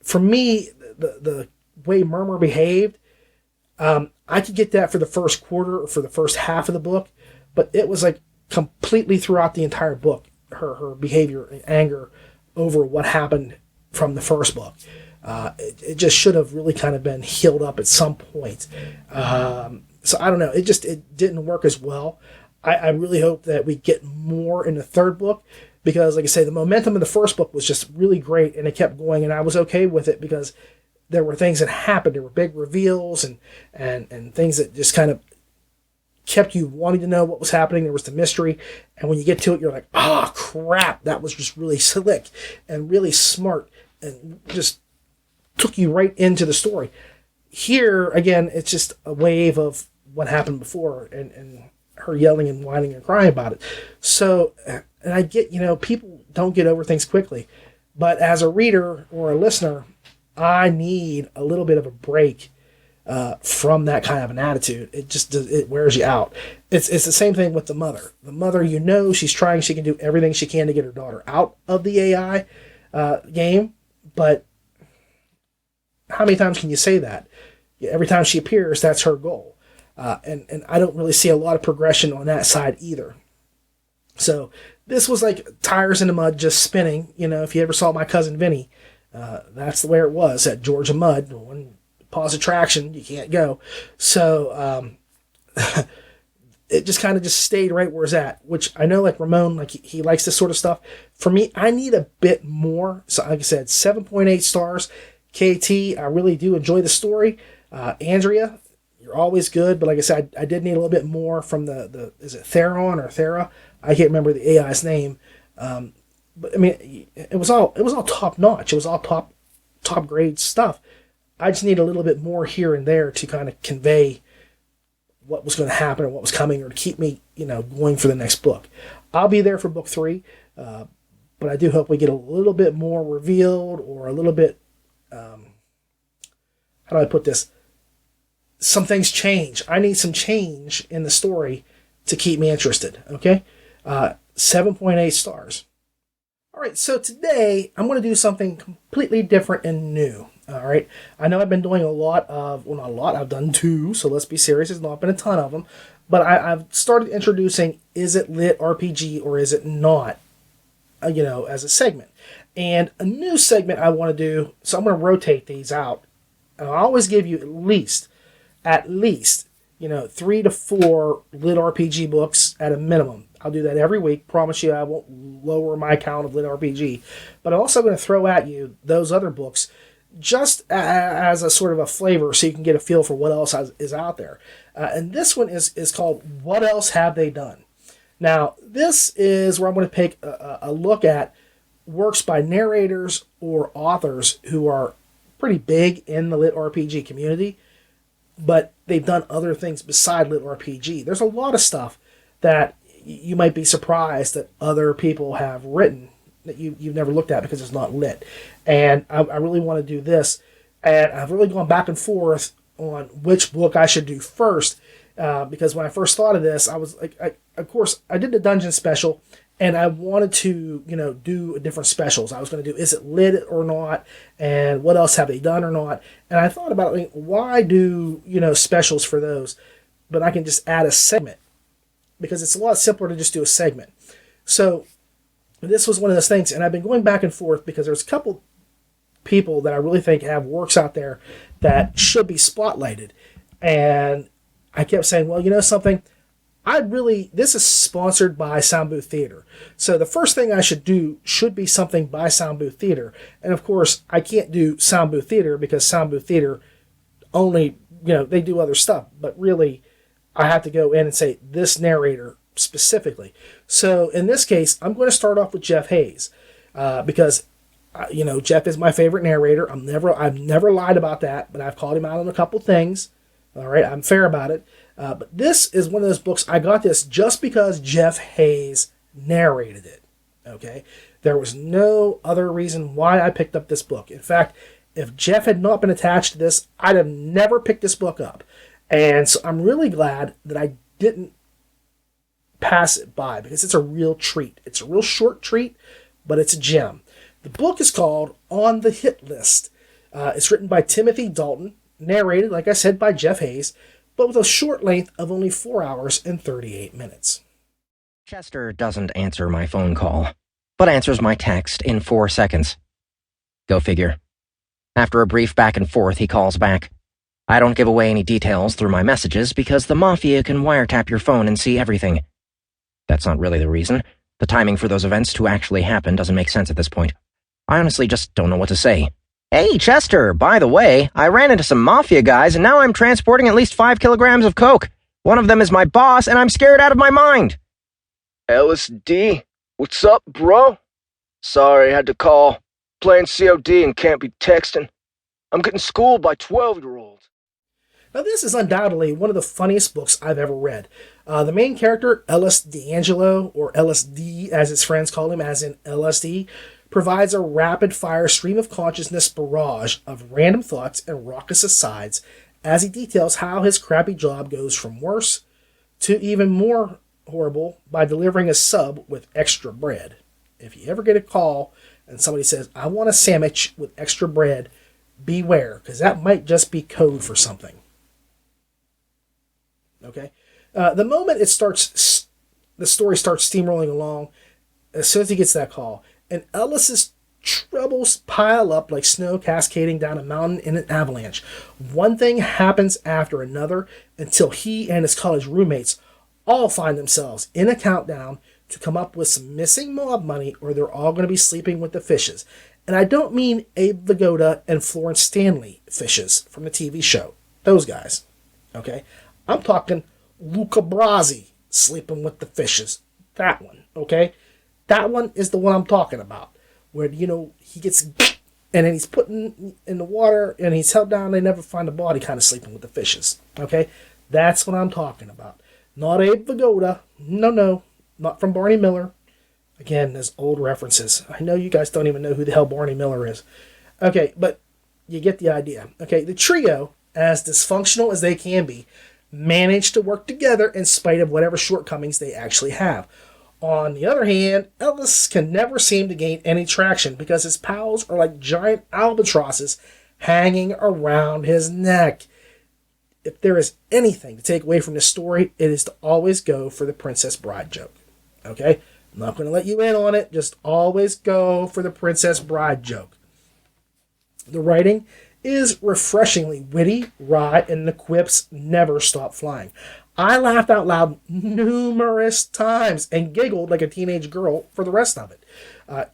for me, the way Murmur behaved, I could get that for the first quarter or for the first half of the book, but it was like completely throughout the entire book, her behavior and anger over what happened from the first book. It just should have really kind of been healed up at some point. So I don't know. It didn't work as well. I really hope that we get more in the third book because, like I say, the momentum of the first book was just really great and it kept going, and I was okay with it because there were things that happened. There were big reveals and things that just kind of kept you wanting to know what was happening. There was the mystery, and when you get to it, you're like, oh crap, that was just really slick and really smart and just took you right into the story. Here, again, it's just a wave of what happened before and her yelling and whining and crying about it. So, and I get, people don't get over things quickly, but as a reader or a listener, I need a little bit of a break from that kind of an attitude. It wears you out. It's the same thing with the mother. The mother, she's trying, she can do everything she can to get her daughter out of the AI game, but how many times can you say that? Every time she appears, that's her goal. And I don't really see a lot of progression on that side either. So this was like tires in the mud just spinning. If you ever saw My Cousin Vinny, that's the way it was at Georgia Mud. When pause attraction, you can't go. So it just kind of just stayed right where it's at, which I know like Ramon, like he likes this sort of stuff. For me, I need a bit more. So like I said, 7.8 stars. KT, I really do enjoy the story. Andrea, you're always good, but like I said, I did need a little bit more from the is it Theron or Thera? I can't remember the AI's name. But I mean, it was all top notch. It was all top grade stuff. I just need a little bit more here and there to kind of convey what was going to happen or what was coming, or to keep me, going for the next book. I'll be there for book 3, but I do hope we get a little bit more revealed, or a little bit, how do I put this? Some things change. I need some change in the story to keep me interested, okay? 7.8 stars. All right, so today I'm going to do something completely different and new. All right, I know I've been doing not a lot, I've done 2, so let's be serious, there's not been a ton of them, but I've started introducing, is it lit RPG or is it not, as a segment. And a new segment I want to do, so I'm going to rotate these out, and I'll always give you at least, 3 to 4 lit RPG books at a minimum. I'll do that every week. Promise you I won't lower my count of lit RPG. But I'm also going to throw at you those other books just as a sort of a flavor, so you can get a feel for what else is out there. And this one is called What Else Have They Done? Now, this is where I'm going to take a look at works by narrators or authors who are pretty big in the lit RPG community, but they've done other things beside lit RPG. There's a lot of stuff that you might be surprised that other people have written that you've never looked at because it's not lit. And I really want to do this. And I've really gone back and forth on which book I should do first, because when I first thought of this, I was like, of course, I did the dungeon special, and I wanted to, do different specials. I was going to do, is it lit or not, and what else have they done or not. And I thought about it, why do, specials for those, but I can just add a segment, because it's a lot simpler to just do a segment. So this was one of those things, and I've been going back and forth because there's a couple people that I really think have works out there that should be spotlighted. And I kept saying, well, something, this is sponsored by Sound Booth Theater. So the first thing I should do should be something by Sound Booth Theater. And of course, I can't do Sound Booth Theater because Sound Booth Theater only, they do other stuff. But really, I have to go in and say this narrator specifically. So in this case, I'm going to start off with Jeff Hayes, because Jeff is my favorite narrator. I've never lied about that, but I've called him out on a couple things. All right, I'm fair about it. But this is one of those books, I got this just because Jeff Hayes narrated it. Okay, there was no other reason why I picked up this book. In fact, if Jeff had not been attached to this, I'd have never picked this book up. And so I'm really glad that I didn't pass it by, because it's a real treat. It's a real short treat, but it's a gem. The book is called On the Hit List. It's written by Timothy Dalton, narrated, like I said, by Jeff Hayes, but with a short length of only 4 hours and 38 minutes. Chester doesn't answer my phone call, but answers my text in 4 seconds. Go figure. After a brief back and forth, he calls back. I don't give away any details through my messages because the Mafia can wiretap your phone and see everything. That's not really the reason. The timing for those events to actually happen doesn't make sense at this point. I honestly just don't know what to say. Hey, Chester, by the way, I ran into some Mafia guys and now I'm transporting at least 5 kilograms of coke. One of them is my boss and I'm scared out of my mind. LSD? What's up, bro? Sorry, I had to call. Playing COD and can't be texting. I'm getting schooled by 12-year-olds. Now, this is undoubtedly one of the funniest books I've ever read. The main character, Ellis D'Angelo, or LSD as his friends call him, as in LSD, provides a rapid-fire stream of consciousness barrage of random thoughts and raucous asides as he details how his crappy job goes from worse to even more horrible by delivering a sub with extra bread. If you ever get a call and somebody says, I want a sandwich with extra bread, beware, because that might just be code for something. Okay? The moment the story starts steamrolling along, as soon as he gets that call, and Ellis's troubles pile up like snow cascading down a mountain in an avalanche. One thing happens after another until he and his college roommates all find themselves in a countdown to come up with some missing mob money, or they're all going to be sleeping with the fishes. And I don't mean Abe Vigoda and Florence Stanley fishes from the TV show. Those guys. Okay? I'm talking Luca Brasi sleeping with the fishes. That one. Okay? That one is the one I'm talking about. Where, he gets... And then he's put in the water and he's held down. They never find the body, kind of sleeping with the fishes. Okay? That's what I'm talking about. Not Abe Vigoda. No. Not from Barney Miller. Again, there's old references. I know you guys don't even know who the hell Barney Miller is. Okay, but you get the idea. Okay, the trio, as dysfunctional as they can be, manage to work together in spite of whatever shortcomings they actually have. On the other hand, Ellis can never seem to gain any traction because his pals are like giant albatrosses hanging around his neck. If there is anything to take away from this story, it is to always go for the Princess Bride joke. Okay? I'm not going to let you in on it. Just always go for the Princess Bride joke. The writing is refreshingly witty, wry, and the quips never stop flying. I laughed out loud numerous times and giggled like a teenage girl for the rest of it.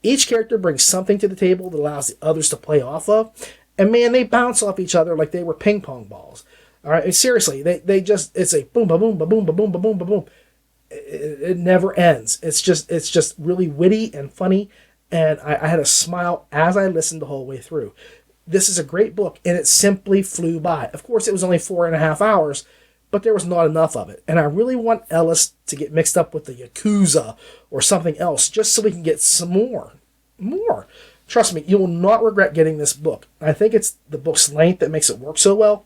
Each character brings something to the table that allows the others to play off of. And man, they bounce off each other like they were ping pong balls. All right, and seriously, they just, it's a boom, ba boom, ba boom, ba boom, ba boom, ba boom. It never ends. It's just really witty and funny. And I had a smile as I listened the whole way through. This is a great book, and it simply flew by. Of course, it was only 4.5 hours, but there was not enough of it. And I really want Ellis to get mixed up with the Yakuza or something else, just so we can get some more. Trust me, you will not regret getting this book. I think it's the book's length that makes it work so well.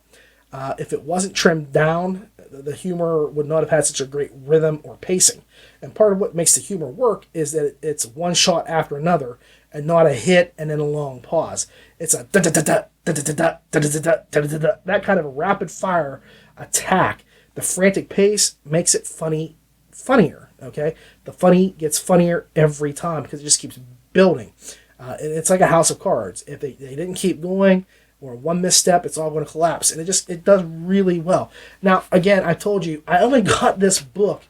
If it wasn't trimmed down, the humor would not have had such a great rhythm or pacing. And part of what makes the humor work is that it's one shot after another and not a hit and then a long pause. It's a da-da-da-da, da-da-da-da, da-da-da-da, da-da-da-da, that kind of a rapid fire attack. The frantic pace makes it funnier, okay? The funny gets funnier every time because it just keeps building. It's like a house of cards. If they didn't keep going, or one misstep, it's all going to collapse. And it does really well. Now, again, I told you, I only got this book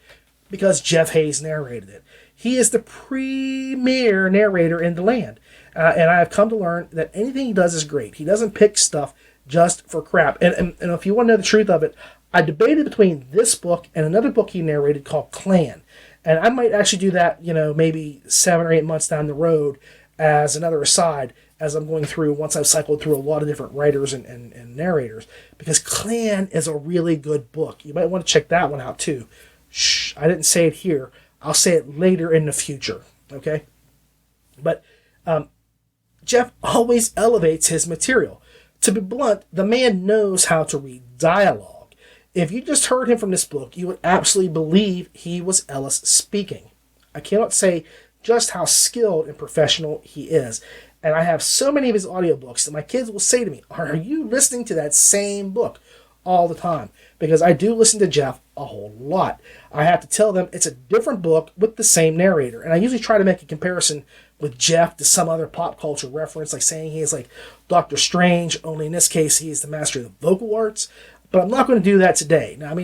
because Jeff Hayes narrated it. He is the premier narrator in the land. And I have come to learn that anything he does is great. He doesn't pick stuff just for crap. And if you want to know the truth of it, I debated between this book and another book he narrated called Clan. And I might actually do that, maybe 7 or 8 months down the road as another aside, as I'm going through, once I've cycled through a lot of different writers and narrators, because Clan is a really good book. You might want to check that one out too. Shh, I didn't say it here. I'll say it later in the future, okay? But Jeff always elevates his material. To be blunt, the man knows how to read dialogue. If you just heard him from this book, you would absolutely believe he was Ellis speaking. I cannot say just how skilled and professional he is. And I have so many of his audiobooks that my kids will say to me, are you listening to that same book all the time? Because I do listen to Jeff a whole lot. I have to tell them it's a different book with the same narrator. And I usually try to make a comparison with Jeff to some other pop culture reference, like saying he is like Doctor Strange, only in this case he is the master of the vocal arts. But I'm not going to do that today. Now,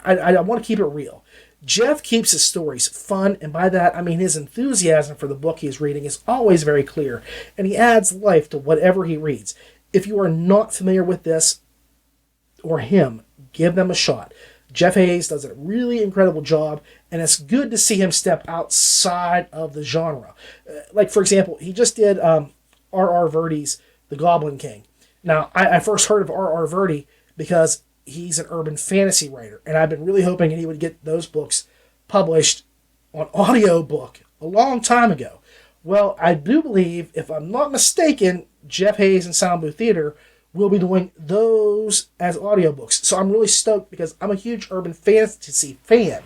I want to keep it real. Jeff keeps his stories fun, and by that I mean his enthusiasm for the book he is reading is always very clear, and he adds life to whatever he reads. If you are not familiar with this or him, give them a shot. Jeff Hayes does a really incredible job, and it's good to see him step outside of the genre. Like, for example, he just did R.R. Verdi's The Goblin King. Now, I first heard of R.R. Verdi because he's an urban fantasy writer, and I've been really hoping that he would get those books published on audiobook a long time ago. Well, I do believe, if I'm not mistaken, Jeff Hayes and Sound Blue Theater will be doing those as audiobooks. So I'm really stoked because I'm a huge urban fantasy fan.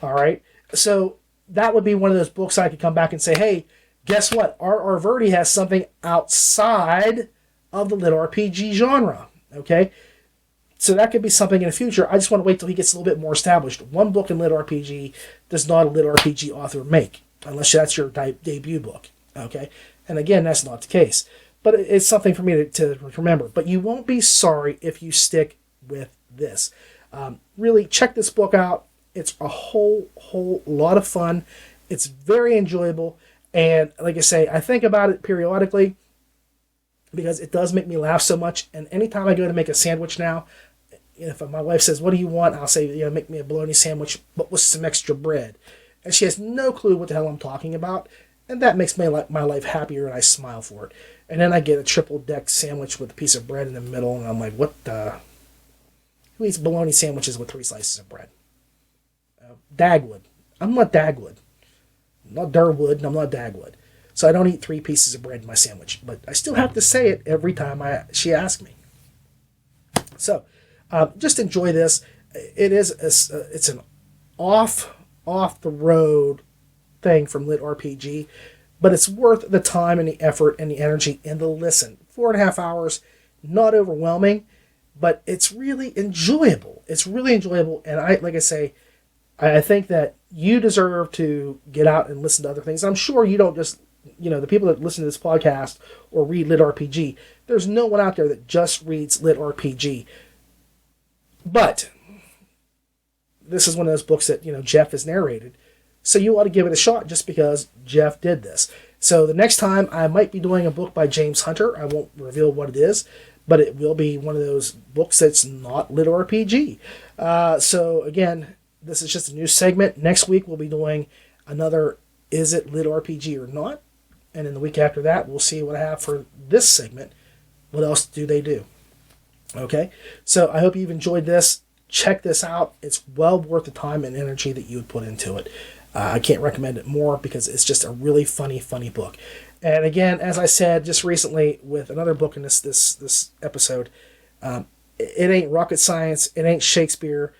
All right. So that would be one of those books I could come back and say, hey, guess what? R.R. Verdi has something outside of the LitRPG genre. Okay. So that could be something in the future. I just want to wait till he gets a little bit more established. One book in LitRPG does not a LitRPG author make, unless that's your debut book. Okay? And again, that's not the case. But it's something for me to remember. But you won't be sorry if you stick with this. Really, check this book out. It's a whole lot of fun. It's very enjoyable. And like I say, I think about it periodically. because it does make me laugh so much. And anytime I go to make a sandwich now, if my wife says, "What do you want?" I'll say, make me a bologna sandwich, but with some extra bread. And she has no clue what the hell I'm talking about. And that makes my life happier, and I smile for it. And then I get a triple deck sandwich with a piece of bread in the middle, and I'm like, what the? Who eats bologna sandwiches with 3 slices of bread? Dagwood. I'm not Dagwood. I'm not Durwood, and I'm not Dagwood. So I don't eat 3 pieces of bread in my sandwich. But I still have to say it every time she asks me. So, just enjoy this. It's an off the road thing from LitRPG, but it's worth the time and the effort and the energy and the listen. 4.5 hours, not overwhelming, but it's really enjoyable. It's really enjoyable, and I think that you deserve to get out and listen to other things. I'm sure you don't just, the people that listen to this podcast or read LitRPG, there's no one out there that just reads LitRPG. But this is one of those books that, Jeff has narrated. So you ought to give it a shot just because Jeff did this. So the next time I might be doing a book by James Hunter. I won't reveal what it is, but it will be one of those books that's not LitRPG. So again, this is just a new segment. Next week we'll be doing another Is It LitRPG or Not? And then the week after that, we'll see what I have for this segment. What else do they do? Okay, so I hope you've enjoyed this. Check this out. It's well worth the time and energy that you would put into it. I can't recommend it more because it's just a really funny book. And again, as I said just recently with another book in this episode, it ain't rocket science, it ain't Shakespeare,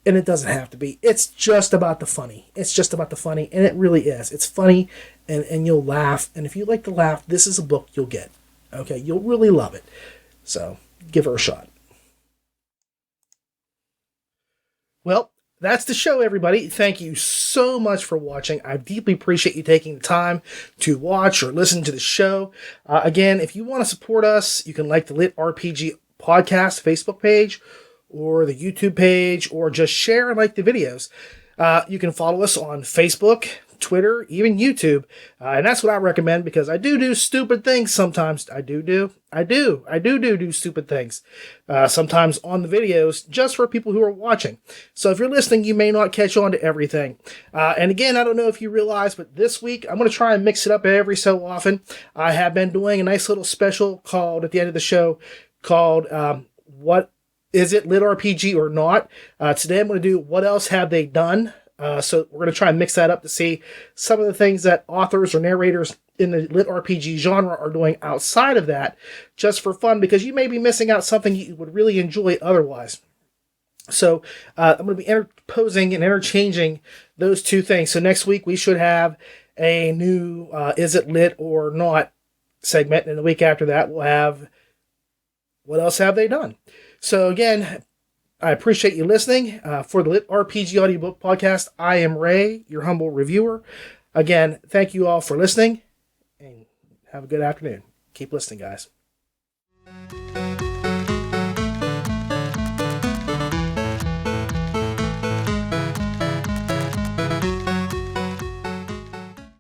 and it doesn't have to be. It's just about the funny. It's just about the funny, and it really is. It's funny, and you'll laugh. And if you like to laugh, this is a book you'll get. Okay, you'll really love it. So give her a shot. Well, that's the show, everybody. Thank you so much for watching. I deeply appreciate you taking the time to watch or listen to the show. Again, if you want to support us, you can like the LitRPG Podcast Facebook page or the YouTube page, or just share and like the videos. You can follow us on Facebook, Twitter, even YouTube. And that's what I recommend because I do stupid things sometimes. I do stupid things. Sometimes on the videos, just for people who are watching. So if you're listening, you may not catch on to everything. And again, I don't know if you realize, but this week, I'm going to try and mix it up every so often. I have been doing a nice little special called, at the end of the show, called What Is It LitRPG or Not? Today I'm going to do What Else Have They Done? So we're going to try and mix that up to see some of the things that authors or narrators in the LitRPG genre are doing outside of that, just for fun, because you may be missing out something you would really enjoy otherwise. So I'm going to be interposing and interchanging those two things. So next week we should have a new Is It Lit or Not segment, and the week after that we'll have What Else Have They Done? So again, I appreciate you listening. For the LitRPG Audiobook Podcast, I am Ray, your humble reviewer. Again, thank you all for listening, and have a good afternoon. Keep listening, guys.